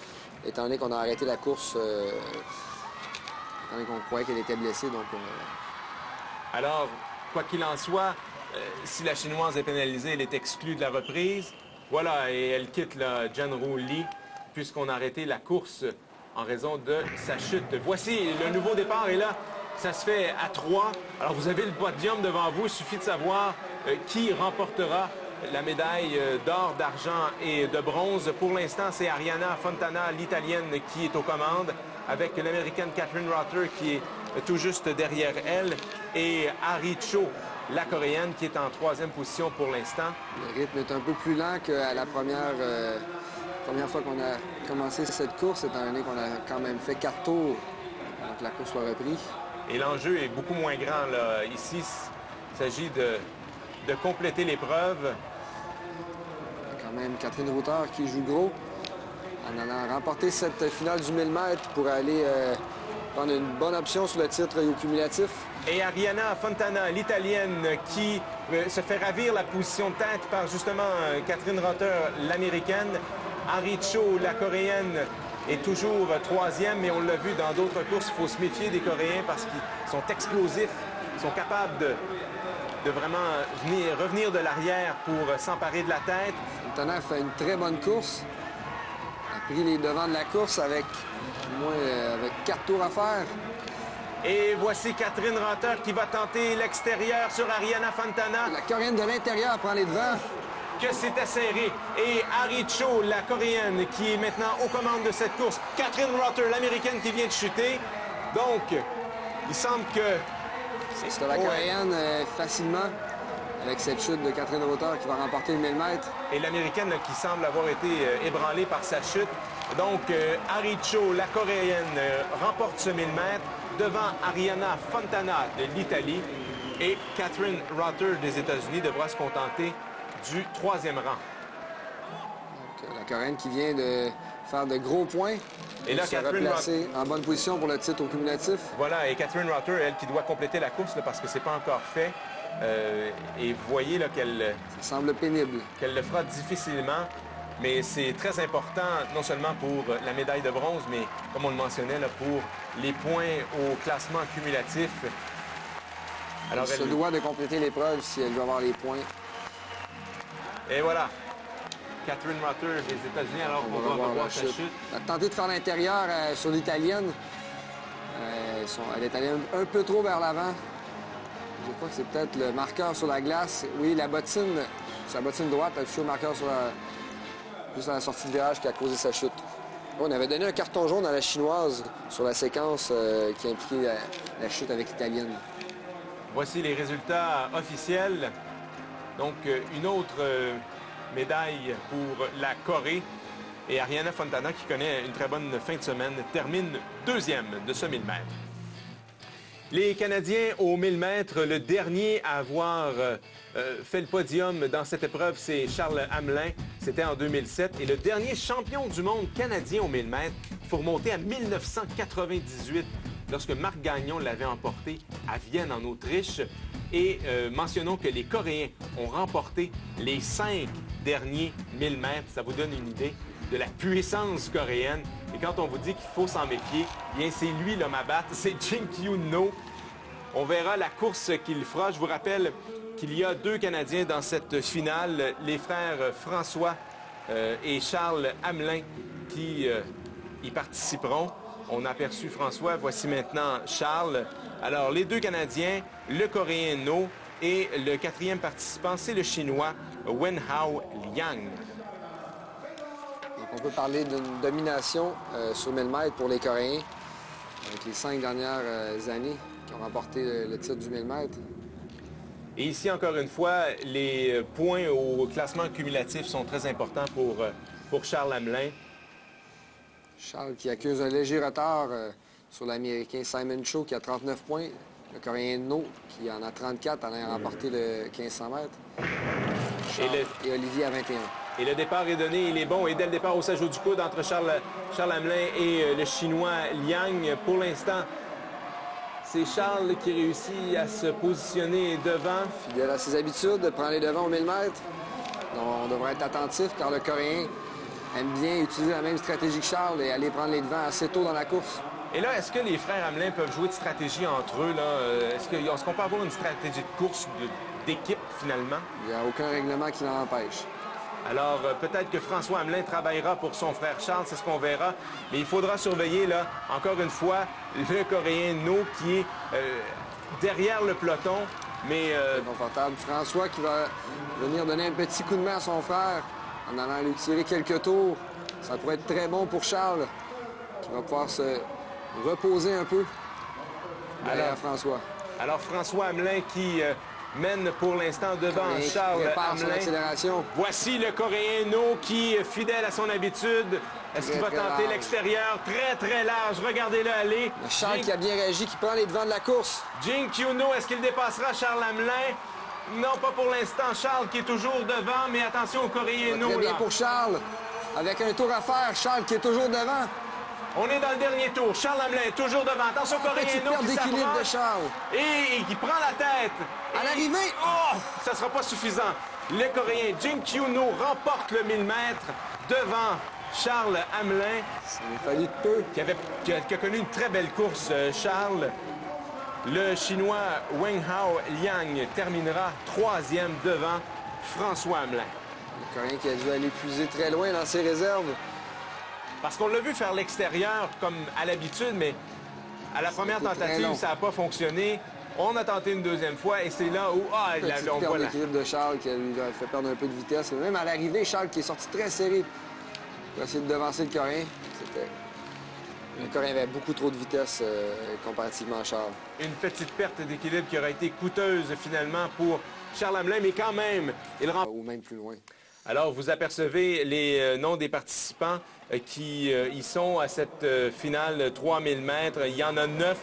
étant donné qu'on a arrêté la course, étant donné qu'on croyait qu'elle était blessée. Donc, Alors, quoi qu'il en soit, si la chinoise est pénalisée, elle est exclue de la reprise. Voilà, et elle quitte là, Jianru Li, puisqu'on a arrêté la course en raison de sa chute. Voici, le nouveau départ est là. Ça se fait à 3. Alors, vous avez le podium devant vous. Il suffit de savoir qui remportera la médaille d'or, d'argent et de bronze. Pour l'instant, c'est Ariana Fontana, l'Italienne, qui est aux commandes, avec l'Américaine Catherine Rother, qui est tout juste derrière elle, et Ari Cho, la Coréenne, qui est en 3e position pour l'instant. le rythme est un peu plus lent qu'à la première fois qu'on a commencé cette course, étant donné qu'on a quand même fait 4 tours avant que la course soit reprise. Et l'enjeu est beaucoup moins grand, là. Ici, il s'agit de compléter l'épreuve. Quand même Catherine Rother qui joue gros en allant remporter cette finale du 1000 mètres pour aller prendre une bonne option sur le titre au cumulatif. Et Ariana Fontana, l'Italienne, qui se fait ravir la position de tête par justement Catherine Rother, l'Américaine. Ari Cho, la Coréenne, est toujours 3e, mais on l'a vu dans d'autres courses, il faut se méfier des Coréens parce qu'ils sont explosifs, ils sont capables de vraiment revenir de l'arrière pour s'emparer de la tête. Fontana fait une très bonne course. A pris les devants de la course avec 4 tours à faire. Et voici Catherine Rother qui va tenter l'extérieur sur Ariana Fontana. La Coréenne de l'intérieur prend les devants. Que c'était serré. Et Ari Cho, la Coréenne, qui est maintenant aux commandes de cette course. Catherine Rother, l'Américaine, qui vient de chuter. Donc, il semble que... C'était la Coréenne facilement avec cette chute de Catherine Rother qui va remporter le 1000 mètres. Et l'Américaine là, qui semble avoir été ébranlée par sa chute. Donc, Ari Cho, la Coréenne, remporte ce 1000 mètres devant Ariana Fontana de l'Italie. Et Catherine Rother des États-Unis devra se contenter du 3e rang. Donc, la Coréenne qui vient de faire de gros points. Et là, se Catherine replacer en bonne position pour le titre au cumulatif. Voilà, et Catherine Rother, elle, qui doit compléter la course là, parce que c'est pas encore fait. Et vous voyez là, qu'elle Ça semble pénible. le fera difficilement. Mais c'est très important, non seulement pour la médaille de bronze, mais comme on le mentionnait, là, pour les points au classement cumulatif. Alors, Elle se doit de compléter l'épreuve si elle veut avoir les points. Et voilà. Catherine Rother des États-Unis, alors qu'on va revoir sa chute. Elle a tenté de faire l'intérieur sur l'italienne. Elle est allée un peu trop vers l'avant. Je crois que c'est peut-être le marqueur sur la glace. Oui, la bottine, sa bottine droite a touché au marqueur juste à la sortie de virage qui a causé sa chute. On avait donné un carton jaune à la chinoise sur la séquence qui impliquait la chute avec l'italienne. Voici les résultats officiels. Donc, une autre médaille pour la Corée. Et Ariana Fontana, qui connaît une très bonne fin de semaine, termine 2e de ce 1000 mètres. Les Canadiens au 1000 mètres, le dernier à avoir fait le podium dans cette épreuve, c'est Charles Hamelin. C'était en 2007. Et le dernier champion du monde canadien au 1000 mètres, il faut remonter à 1998, lorsque Marc Gagnon l'avait emporté à Vienne, en Autriche. Et mentionnons que les Coréens ont remporté les 5 derniers 1000 mètres. Ça vous donne une idée de la puissance coréenne. Et quand on vous dit qu'il faut s'en méfier, bien c'est lui l'homme à battre, c'est Jin Kyun-no. On verra la course qu'il fera. Je vous rappelle qu'il y a 2 Canadiens dans cette finale, les frères François et Charles Hamelin qui y participeront. On a aperçu François, voici maintenant Charles. Alors, les 2 Canadiens, le Coréen No et le 4e participant, c'est le Chinois Wenhao Liang. Donc, on peut parler d'une domination sur 1000 mètres pour les Coréens avec les 5 dernières années qui ont remporté le titre du 1000 mètres. Et ici, encore une fois, les points au classement cumulatif sont très importants pour Charles Hamelin. Charles qui accuse un léger retard sur l'Américain Simon Cho qui a 39 points. Le Coréen No qui en a 34 en ayant remporté le 1500 mètres. Charles et Olivier à 21. Et le départ est donné, il est bon. Et dès le départ, au s'ajout du coude entre Charles Hamelin et le Chinois Liang. Pour l'instant, c'est Charles qui réussit à se positionner devant. Fidèle à ses habitudes, prend les devants au 1000 mètres. Donc, on devrait être attentif car le Coréen aime bien utiliser la même stratégie que Charles et aller prendre les devants assez tôt dans la course. Et là, est-ce que les frères Hamelin peuvent jouer de stratégie entre eux? Est-ce qu'on peut avoir une stratégie de course d'équipe, finalement? Il n'y a aucun règlement qui l'en empêche. Alors, peut-être que François Hamelin travaillera pour son frère Charles, c'est ce qu'on verra. Mais il faudra surveiller, là, encore une fois, le Coréen No qui est derrière le peloton. Mais C'est confortable. François qui va venir donner un petit coup de main à son frère en allant lui tirer quelques tours. Ça pourrait être très bon pour Charles, qui va pouvoir se reposer un peu derrière François. alors François Hamelin qui mène pour l'instant devant Coréen qui Charles prépare son Hamelin. accélération. Voici le Coréen No qui, fidèle à son habitude, est-ce qu'il va Très tenter large. l'extérieur? Très, très large. Regardez-le aller. Le Charles qui a bien réagi, qui prend les devants de la course. Jing Kyuno, est-ce qu'il dépassera Charles Hamelin? Non, pas pour l'instant. Charles qui est toujours devant, mais attention au Coréen No. Très bien là. pour Charles. Avec un tour à faire, Charles qui est toujours devant. On est dans le dernier tour. Charles Hamelin toujours devant. Attention au Coréen Petite No perte qui d'équilibre de s'approche Charles. et qui prend la tête. À l'arrivée. Oh, ça sera pas suffisant. Le Coréen Jing Kyuno remporte le 1000 mètres devant Charles Hamelin, Ça lui a fallu de peu. qui a connu une très belle course, Charles. Le Chinois Wenhao Liang terminera troisième devant François Hamelin. Le Coréen qui a dû aller puiser très loin dans ses réserves. Parce qu'on l'a vu faire l'extérieur comme à l'habitude, mais à la première C'était très tentative, long. ça n'a pas fonctionné. On a tenté une deuxième fois et c'est là où Petite on perte voit d'équilibre de Charles qui lui a fait perdre un peu de vitesse. Mais même à l'arrivée, Charles qui est sorti très serré pour essayer de devancer le Coréen. Le Coréen avait beaucoup trop de vitesse comparativement à Charles. une petite perte d'équilibre qui aurait été coûteuse finalement pour Charles Hamelin, mais quand même, il remporte. Ou même plus loin. Alors, vous apercevez les noms des participants qui y sont à cette finale 3000 mètres. Il y en a 9.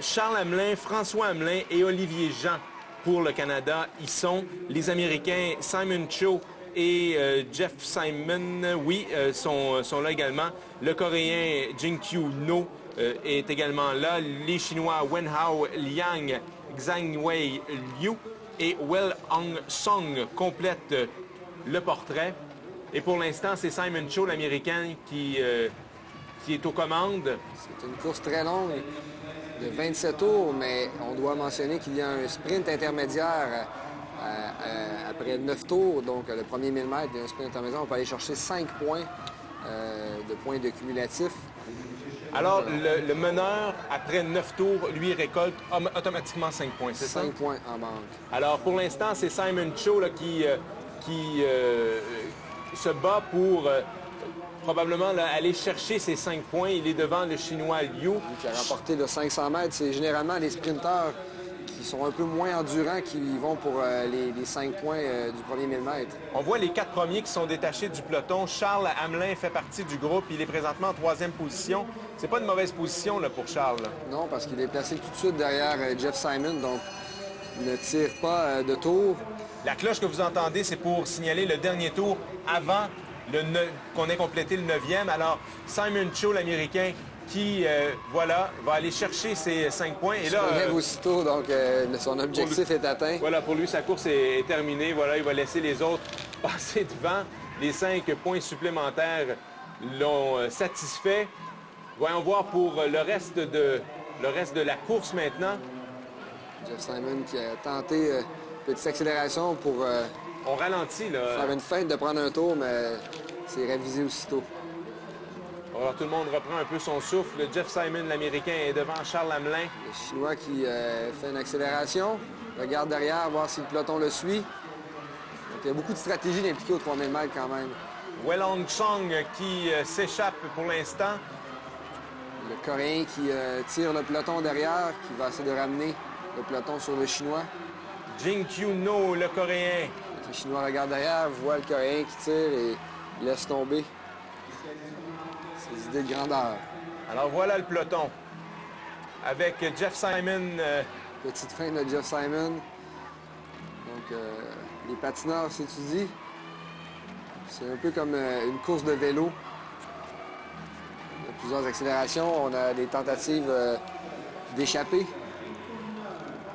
Charles Hamelin, François Hamelin et Olivier Jean pour le Canada y sont. Les Américains Simon Cho et Jeff Simon, oui, sont là également. Le Coréen Jingkyu No est également là. Les Chinois Wenhao Liang, Zhangwei Liu et Well Hong Song complètent le portrait. Et pour l'instant, c'est Simon Cho, l'Américain, qui est aux commandes. C'est une course très longue de 27 tours, mais on doit mentionner qu'il y a un sprint intermédiaire après 9 tours. Donc, le premier 1000 mètres, il y a un sprint intermédiaire. On peut aller chercher 5 points de points de cumulatif. Alors, le meneur, après 9 tours, lui récolte automatiquement 5 points, c'est ça? 5 points en banque. Alors, pour l'instant, c'est Simon Cho là, qui se bat pour probablement là, aller chercher ses 5 points. Il est devant le Chinois Liu. Qui a remporté le 500 mètres. C'est généralement les sprinteurs qui sont un peu moins endurants qui vont pour les 5 points du premier 1000 mètres. On voit les 4 premiers qui sont détachés du peloton. Charles Hamelin fait partie du groupe. Il est présentement en 3e position. C'est pas une mauvaise position là, pour Charles. Là. Non, parce qu'il est placé tout de suite derrière Jeff Simon, donc il ne tire pas de tour. La cloche que vous entendez, c'est pour signaler le dernier tour avant qu'on ait complété le 9e. Alors, Simon Cho, l'Américain, qui, voilà, va aller chercher ses 5 points. Et Il là, se relève aussitôt, donc son objectif est atteint. voilà, pour lui, sa course est terminée. Voilà, il va laisser les autres passer devant. Les 5 points supplémentaires l'ont satisfait. Voyons voir pour le reste de la course maintenant. Jeff Simon qui a tenté une petite accélération pour On ralentit, là. faire une feinte de prendre un tour, mais c'est révisé aussitôt. Alors, tout le monde reprend un peu son souffle. Jeff Simon, l'Américain, est devant Charles Hamelin. Le Chinois qui fait une accélération, regarde derrière, voir si le peloton le suit. Donc, il y a beaucoup de stratégies impliquées aux 3000 mètres quand même. Welong Song qui s'échappe pour l'instant. Le Coréen qui tire le peloton derrière, qui va essayer de ramener le peloton sur le Chinois. Jing Kyun-no, le Coréen. Le Chinois regarde derrière, voit le Coréen qui tire et laisse tomber ses idées de grandeur. Alors voilà le peloton. Avec Jeff Simon. Petite fin de Jeff Simon. Donc, les patineurs s'étudient. C'est un peu comme une course de vélo. Il y a plusieurs accélérations. On a des tentatives d'échapper.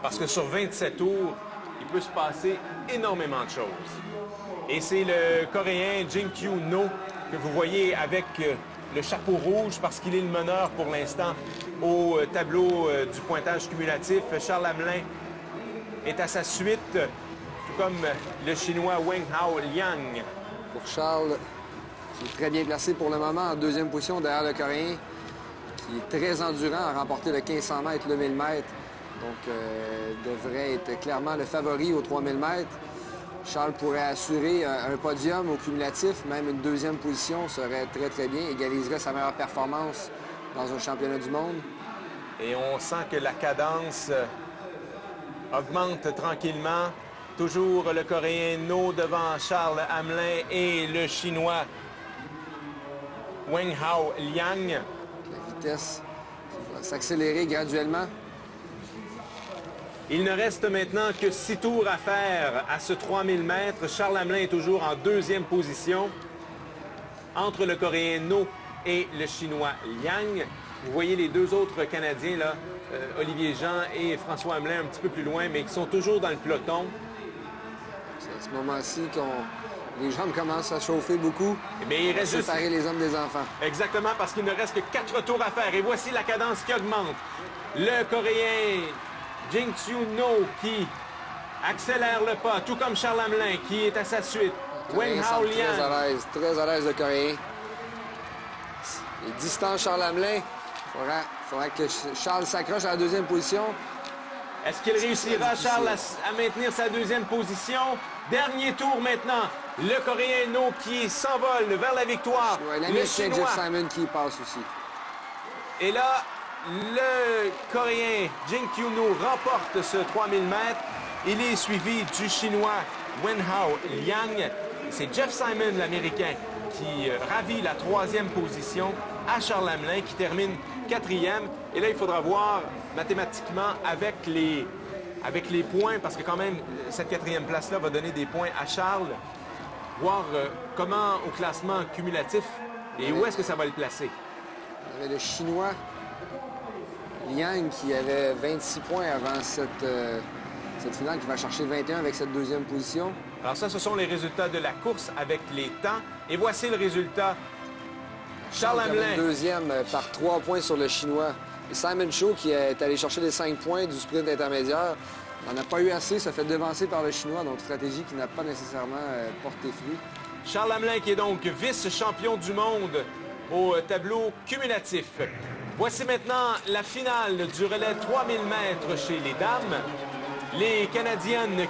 Parce que sur 27 tours, il peut se passer énormément de choses. Et c'est le Coréen Jing Kyun-no que vous voyez avec le chapeau rouge parce qu'il est le meneur pour l'instant au tableau du pointage cumulatif. Charles Hamelin est à sa suite, tout comme le Chinois Wenhao Liang. Pour Charles, qui est très bien placé pour le moment en deuxième position derrière le Coréen, qui est très endurant à remporter le 1500 mètres, le 1000 mètres. Donc, devrait être clairement le favori aux 3000 mètres. Charles pourrait assurer un podium au cumulatif, même une deuxième position serait très, très bien. Égaliserait sa meilleure performance dans un championnat du monde. Et on sent que la cadence augmente tranquillement. Toujours le Coréen No devant Charles Hamelin et le Chinois Wenhao Liang. La vitesse qui va s'accélérer graduellement. Il ne reste maintenant que 6 tours à faire à ce 3000 mètres. Charles Hamelin est toujours en deuxième position. Entre le Coréen No et le Chinois Liang. Vous voyez les deux autres Canadiens, là, Olivier Jean et François Hamelin, un petit peu plus loin, mais qui sont toujours dans le peloton. C'est à ce moment-ci que les jambes commencent à chauffer beaucoup. Mais il reste juste... séparer les hommes des enfants. Exactement, parce qu'il ne reste que 4 tours à faire. Et voici la cadence qui augmente. Le Coréen Jing Kyun-no qui accélère le pas, tout comme Charles Hamelin qui est à sa suite. Wenhao Liang. Très à l'aise le Coréen. Il distance Charles Hamelin. Il faudra que Charles s'accroche à la deuxième position. Est-ce qu'il réussira, Charles, à maintenir sa deuxième position? Dernier tour maintenant. Le Coréen No qui s'envole vers la victoire. Ouais, l'Américain Jeff Simon qui passe aussi. Et là, le Coréen Jing Kyun-no remporte ce 3000 mètres. Il est suivi du Chinois Wenhao Liang. C'est Jeff Simon, l'Américain, qui ravit la 3e position à Charles Hamelin, qui termine 4e. Et là, il faudra voir mathématiquement avec les points, parce que quand même, cette 4e place-là va donner des points à Charles, voir comment au classement cumulatif et où est-ce que ça va le placer. Il y avait le Chinois Liang qui avait 26 points avant cette finale, qui va chercher 21 avec cette deuxième position. Alors ça, ce sont les résultats de la course avec les temps. Et voici le résultat. Charles Hamelin. Deuxième par 3 points sur le Chinois. Et Simon Cho qui est allé chercher les 5 points du sprint intermédiaire. Il n'en a pas eu assez, ça fait devancer par le Chinois, donc stratégie qui n'a pas nécessairement porté fruit. Charles Hamelin qui est donc vice-champion du monde au tableau cumulatif. Voici maintenant la finale du relais 3000 mètres chez les dames. Les Canadiennes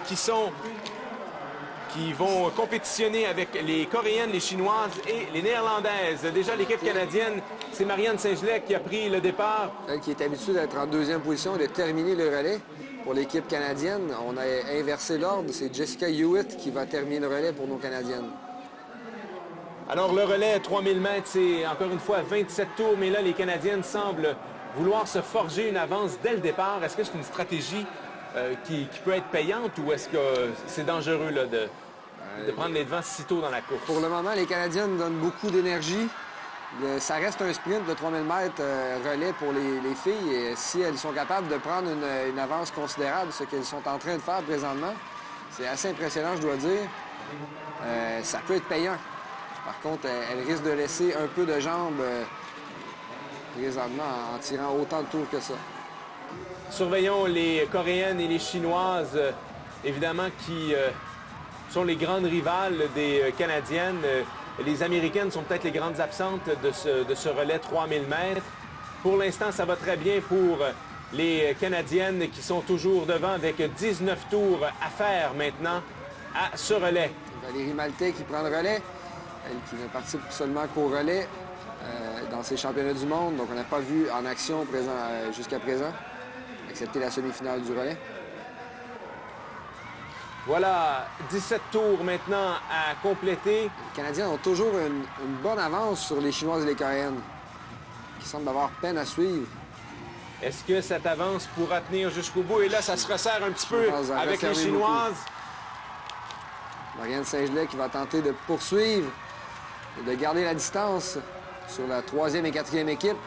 qui vont compétitionner avec les Coréennes, les Chinoises et les Néerlandaises. Déjà, l'équipe canadienne, c'est Marianne Saint-Gelais qui a pris le départ. Elle qui est habituée d'être en deuxième position et de terminer le relais. Pour l'équipe canadienne, on a inversé l'ordre. C'est Jessica Hewitt qui va terminer le relais pour nos Canadiennes. Alors, le relais 3000 mètres, c'est encore une fois 27 tours, mais là, les Canadiennes semblent vouloir se forger une avance dès le départ. Est-ce que c'est une stratégie qui peut être payante ou est-ce que c'est dangereux là, de prendre les devants si tôt dans la course? Pour le moment, les Canadiennes donnent beaucoup d'énergie. Ça reste un sprint de 3000 mètres relais pour les filles. Et si elles sont capables de prendre une avance considérable, ce qu'elles sont en train de faire présentement, c'est assez impressionnant, je dois dire. Ça peut être payant. Par contre, elles risquent de laisser un peu de jambes présentement en tirant autant de tours que ça. Surveillons les Coréennes et les Chinoises, évidemment, qui sont les grandes rivales des Canadiennes. Les Américaines sont peut-être les grandes absentes de ce relais 3000 mètres. Pour l'instant, ça va très bien pour les Canadiennes qui sont toujours devant avec 19 tours à faire maintenant à ce relais. Valérie Maltais qui prend le relais. Elle qui ne participe seulement qu'au relais. dans ces championnats du monde. Donc, on n'a pas vu en action jusqu'à présent, excepté la semi-finale du relais. Voilà, 17 tours maintenant à compléter. Les Canadiens ont toujours une bonne avance sur les Chinoises et les Coréennes, qui semblent avoir peine à suivre. Est-ce que cette avance pourra tenir jusqu'au bout? Et là, ça se resserre un petit peu avec les Chinoises. Marianne Saint-Gelais qui va tenter de poursuivre et de garder la distance sur la 3e et 4e équipe.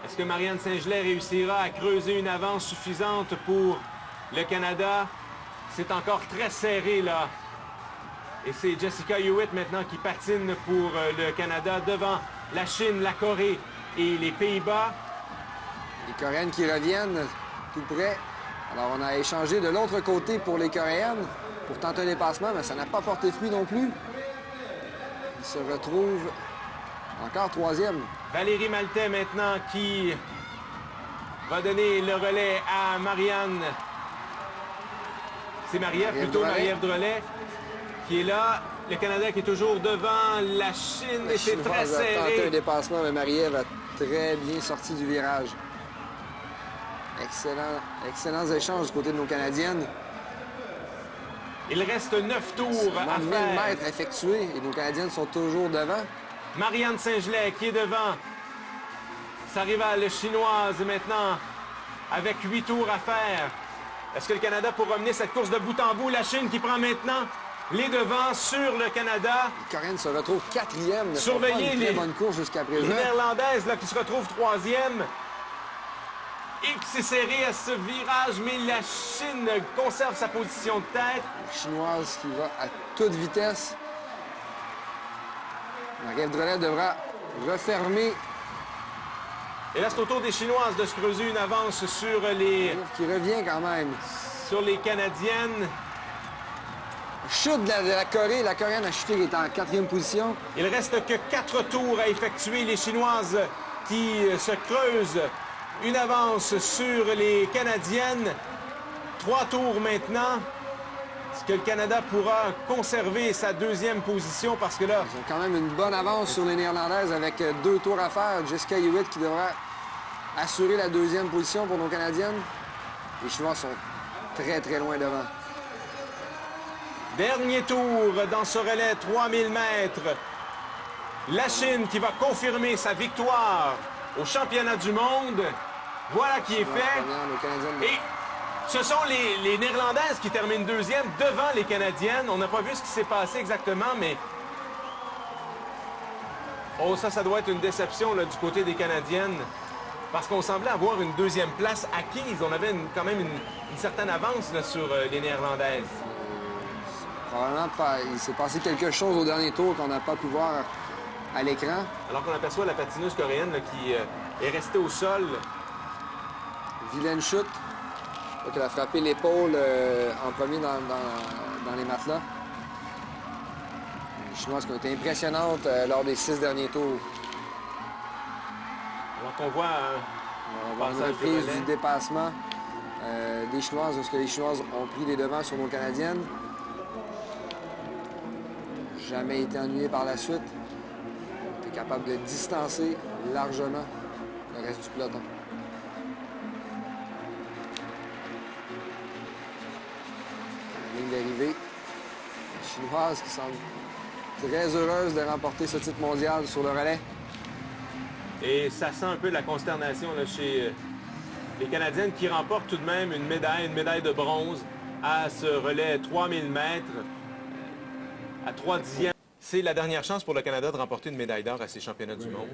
Est-ce que Marianne Saint-Gelais réussira à creuser une avance suffisante pour le Canada? C'est encore très serré, là. Et c'est Jessica Hewitt maintenant qui patine pour le Canada devant la Chine, la Corée et les Pays-Bas. Les Coréennes qui reviennent tout près. Alors, on a échangé de l'autre côté pour les Coréennes pour tenter un dépassement, mais ça n'a pas porté fruit non plus. Ils se retrouvent encore 3e. Valérie Maltais maintenant qui va donner le relais à Marianne. C'est Marie-Ève, plutôt Marie-Ève Drolet, qui est là. Le Canada qui est toujours devant la Chine et c'est très serré. A tenté un dépassement, mais Marie-Ève a très bien sorti du virage. Excellents échanges du côté de nos Canadiennes. Il reste 9 tours à 1000 faire. mètres effectués et nos Canadiennes sont toujours devant. Marianne Saint-Gelais qui est devant sa rivale chinoise maintenant avec 8 tours à faire. Est-ce que le Canada pourra mener cette course de bout en bout? La Chine qui prend maintenant les devants sur le Canada. Les Coréennes se retrouvent 4e. Surveillez une très bonne course jusqu'à présent. Les Néerlandaises là, qui se retrouvent 3e. Et c'est serré à ce virage, mais la Chine conserve sa position de tête. La Chinoise qui va à toute vitesse. Marie-Ève Drolet devra refermer. Et là, c'est au tour des Chinoises de se creuser une avance sur Qui revient quand même. les Canadiennes. Chute de la Corée. La Coréenne a chuté, qui est en 4e position. Il reste que 4 tours à effectuer. Les Chinoises qui se creusent une avance sur les Canadiennes. 3 tours maintenant. Est-ce que le Canada pourra conserver sa 2e position? Parce que là, Ils ont quand même une bonne avance sur les Néerlandaises avec 2 tours à faire. Jessica Hewitt qui devra assurer la 2e position pour nos Canadiennes. Les Chinois sont très, très loin devant. dernier tour dans ce relais 3000 mètres. La Chine qui va confirmer sa victoire au championnat du monde. Voilà qui est fait. Nos Canadiennes. Et ce sont les Néerlandaises qui terminent 2e devant les Canadiennes. On n'a pas vu ce qui s'est passé exactement, mais... Oh, ça doit être une déception là, du côté des Canadiennes. Parce qu'on semblait avoir une 2e place acquise. On avait quand même une certaine avance là, sur les Néerlandaises. Probablement pas. Il s'est passé quelque chose au dernier tour qu'on n'a pas pu voir à l'écran. Alors qu'on aperçoit la patineuse coréenne là, qui est restée au sol. Vilaine chute. Donc, elle a frappé l'épaule en premier dans les matelas. Les Chinoises qui ont été impressionnantes lors des 6 derniers tours. Alors qu'on voit On va avoir une reprise du dépassement des Chinoises, parce que les Chinoises ont pris les devants sur nos Canadiennes. Jamais été ennuyés par la suite. On était capable de distancer largement le reste du peloton. La ligne d'arrivée. Les Chinoises qui semblent très heureuses de remporter ce titre mondial sur le relais. Et ça sent un peu la consternation là, chez les Canadiennes qui remportent tout de même une médaille de bronze à ce relais 3000 mètres à 3/10. C'est la dernière chance pour le Canada de remporter une médaille d'or à ces championnats du monde.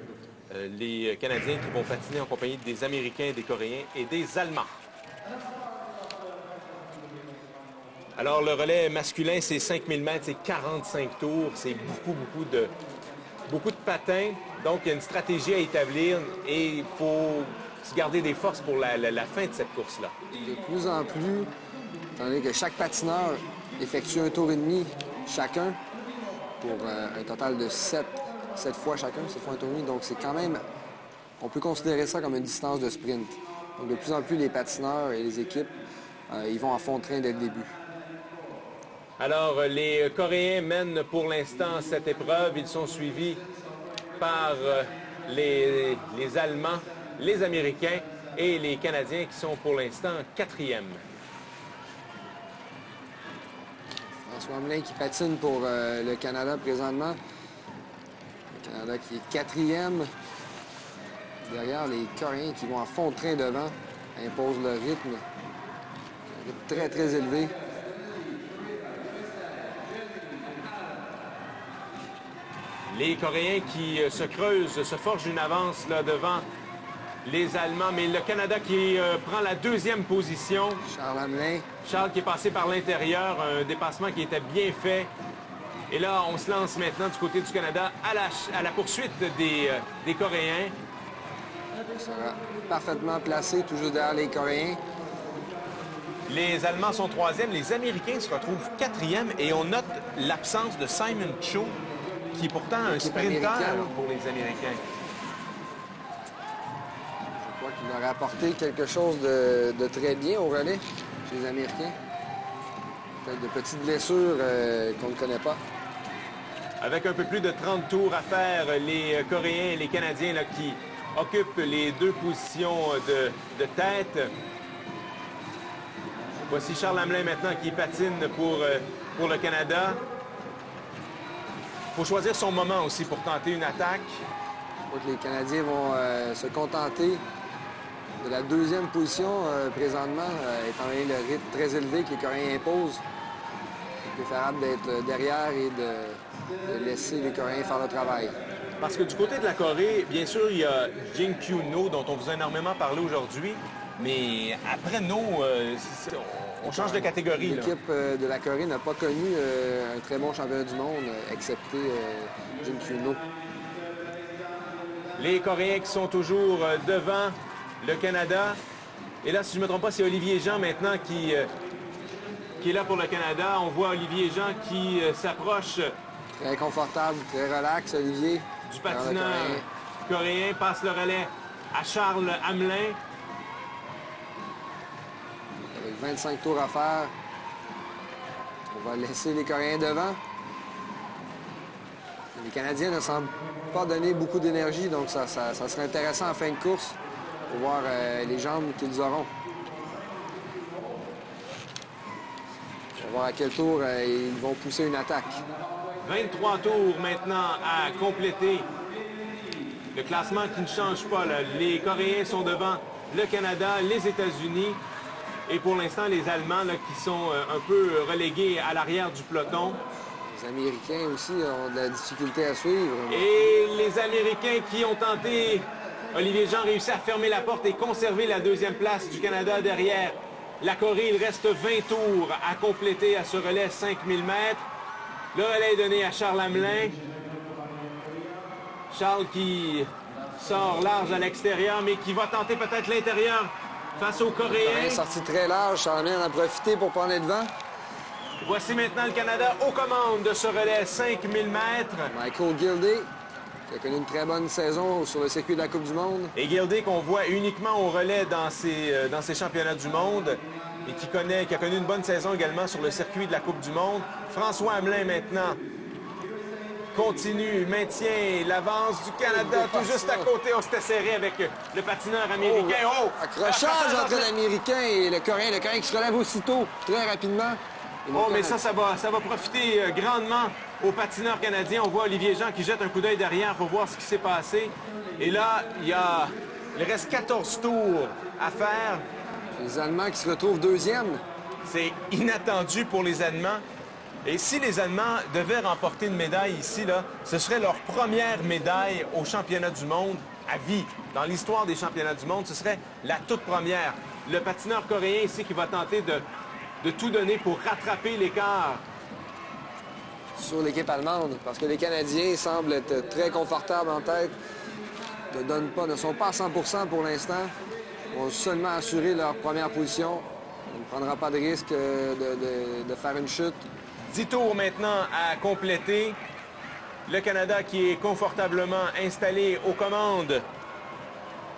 Les Canadiens qui vont patiner en compagnie des Américains, des Coréens et des Allemands. Alors, le relais masculin, c'est 5000 mètres, c'est 45 tours. C'est beaucoup de patins. Donc, il y a une stratégie à établir et il faut se garder des forces pour la fin de cette course-là. De plus en plus, étant donné que chaque patineur effectue un tour et demi chacun, pour un total de 7 fois chacun, 7 fois un tour et demi. Donc, c'est quand même... On peut considérer ça comme une distance de sprint. Donc, de plus en plus, les patineurs et les équipes, ils vont à fond de train dès le début. Alors, les Coréens mènent pour l'instant cette épreuve. Ils sont suivis par les Allemands, les Américains et les Canadiens qui sont pour l'instant quatrièmes. François Hamelin qui patine pour le Canada présentement. Le Canada qui est quatrième. Derrière, les Coréens qui vont à fond de train devant imposent le rythme. Un rythme très, très élevé. Les Coréens qui se creusent, se forgent une avance là, devant les Allemands, mais le Canada qui prend la deuxième position. Charles Hamelin. Charles qui est passé par l'intérieur, un dépassement qui était bien fait. Et là, on se lance maintenant du côté du Canada à la poursuite des Coréens. Il sera parfaitement placé, tout juste derrière les Coréens. Les Allemands sont troisièmes, les Américains se retrouvent quatrièmes et on note l'absence de Simon Cho, qui est pourtant un sprinter pour les Américains. Je crois qu'il aurait apporté quelque chose de très bien au relais chez les Américains. Peut-être de petites blessures qu'on ne connaît pas. Avec un peu plus de 30 tours à faire, les Coréens et les Canadiens là, qui occupent les deux positions de tête. Voici Charles Hamelin maintenant qui patine pour le Canada. Il faut choisir son moment aussi pour tenter une attaque. Je crois que les Canadiens vont se contenter de la deuxième position présentement, étant donné le rythme très élevé que les Coréens imposent. C'est préférable d'être derrière et de laisser les Coréens faire le travail. Parce que du côté de la Corée, bien sûr, il y a Jin Kyu-no, dont on vous a énormément parlé aujourd'hui. Mais après No, on change de catégorie. L'équipe de la Corée n'a pas connu un très bon championnat du monde, excepté Jin Kyu-no. Les Coréens qui sont toujours devant le Canada. Et là, si je ne me trompe pas, c'est Olivier Jean maintenant qui est là pour le Canada. On voit Olivier Jean qui s'approche. Très confortable, très relax, Olivier. Du patineur coréen, passe le relais à Charles Hamelin. Avec 25 tours à faire, on va laisser les Coréens devant. Les Canadiens ne semblent pas donner beaucoup d'énergie, donc ça serait intéressant en fin de course pour voir les jambes qu'ils auront. On va voir à quel tour ils vont pousser une attaque. 23 tours maintenant à compléter. Le classement qui ne change pas. Là. Les Coréens sont devant le Canada, les États-Unis et pour l'instant les Allemands là, qui sont un peu relégués à l'arrière du peloton. Les Américains aussi ont de la difficulté à suivre. Et les Américains qui ont tenté, Olivier Jean réussit à fermer la porte et conserver la deuxième place du Canada derrière la Corée. Il reste 20 tours à compléter à ce relais 5000 mètres. Le relais est donné à Charles Hamelin. Charles qui sort large à l'extérieur, mais qui va tenter peut-être l'intérieur face aux Coréens. Il est sorti très large. Charles Hamelin en a profité pour prendre les devants. Voici maintenant le Canada aux commandes de ce relais 5000 mètres. Michael Gilday, qui a connu une très bonne saison sur le circuit de la Coupe du Monde. Et Gilday qu'on voit uniquement au relais dans ces championnats du monde et qui a connu une bonne saison également sur le circuit de la Coupe du Monde. François Hamelin maintenant continue, maintient l'avance du Canada tout juste à côté. On s'était serré avec le patineur américain. Oh! Accrochage entre l'Américain et le Coréen. Le Coréen qui se relève aussitôt, très rapidement. Oh, mais ça va profiter grandement aux patineurs canadiens. On voit Olivier Jean qui jette un coup d'œil derrière pour voir ce qui s'est passé. Et là, il reste 14 tours à faire. Les Allemands qui se retrouvent deuxième. C'est inattendu pour les Allemands. Et si les Allemands devaient remporter une médaille ici, là, ce serait leur première médaille au championnat du monde à vie. Dans l'histoire des championnats du monde, ce serait la toute première. Le patineur coréen ici qui va tenter de tout donner pour rattraper l'écart. Sur l'équipe allemande, parce que les Canadiens semblent être très confortables en tête. Ne sont pas à 100% pour l'instant. Ils vont seulement assurer leur première position. On ne prendra pas de risque de faire une chute. 10 tours maintenant à compléter. Le Canada qui est confortablement installé aux commandes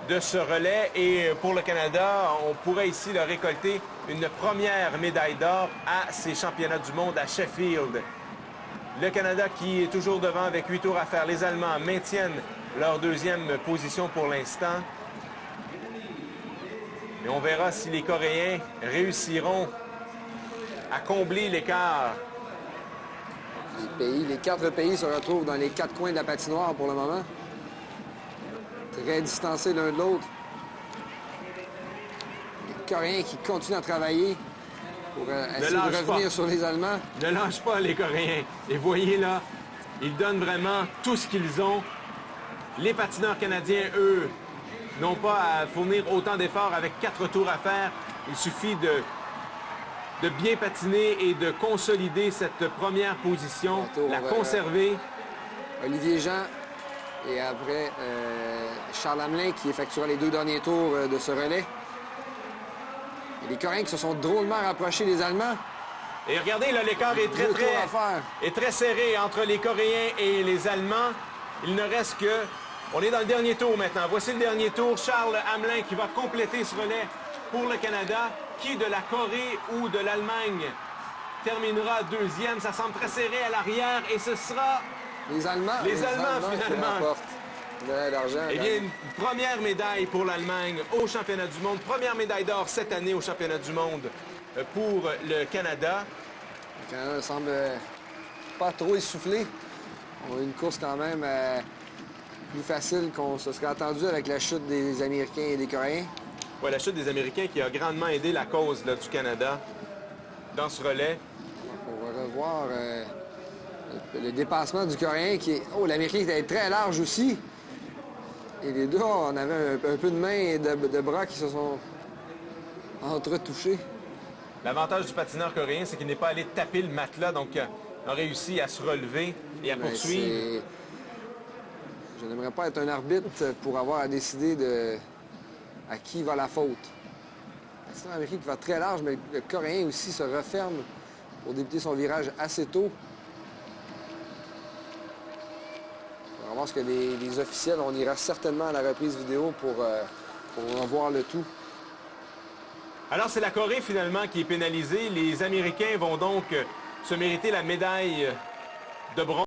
de ce relais. Et pour le Canada, on pourrait ici le récolter une première médaille d'or à ces championnats du monde à Sheffield. Le Canada qui est toujours devant avec 8 tours à faire. Les Allemands maintiennent leur deuxième position pour l'instant. Et on verra si les Coréens réussiront à combler l'écart. Les 4 pays se retrouvent dans les 4 coins de la patinoire pour le moment. Très distancés l'un de l'autre. Les Coréens qui continuent à travailler pour essayer de revenir sur les Allemands. Ne lâchent pas les Coréens. Et voyez là, ils donnent vraiment tout ce qu'ils ont. Les patineurs canadiens, eux, n'ont pas à fournir autant d'efforts avec 4 tours à faire. Il suffit de bien patiner et de consolider cette première position, la conserver. Olivier Jean et après Charles Hamelin qui effectuera les 2 derniers tours de ce relais. Et les Coréens qui se sont drôlement rapprochés des Allemands. Et regardez, là, l'écart est très serré entre les Coréens et les Allemands. Il ne reste que... On est dans le dernier tour maintenant. Voici le dernier tour. Charles Hamelin qui va compléter ce relais pour le Canada. Qui de la Corée ou de l'Allemagne terminera deuxième? Ça semble très serré à l'arrière et ce sera... Les Allemands finalement. Eh bien, une première médaille pour l'Allemagne au championnat du monde. Première médaille d'or cette année au championnat du monde pour le Canada. Le Canada semble pas trop essoufflé. On a une course quand même plus facile qu'on se serait attendu avec la chute des Américains et des Coréens. Oui, la chute des Américains qui a grandement aidé la cause là, du Canada dans ce relais. On va revoir le dépassement du Coréen qui est... Oh, l'Américain était très large aussi. Et les deux, on avait un peu de mains et de bras qui se sont entretouchés. L'avantage du patineur coréen, c'est qu'il n'est pas allé taper le matelas, donc a réussi à se relever et à poursuivre. Je n'aimerais pas être un arbitre pour avoir à décider à qui va la faute. Le patineur américain qui va très large, mais le Coréen aussi se referme pour débuter son virage assez tôt. On va voir ce que les officiels, on ira certainement à la reprise vidéo pour revoir le tout. Alors, c'est la Corée, finalement, qui est pénalisée. Les Américains vont donc se mériter la médaille de bronze.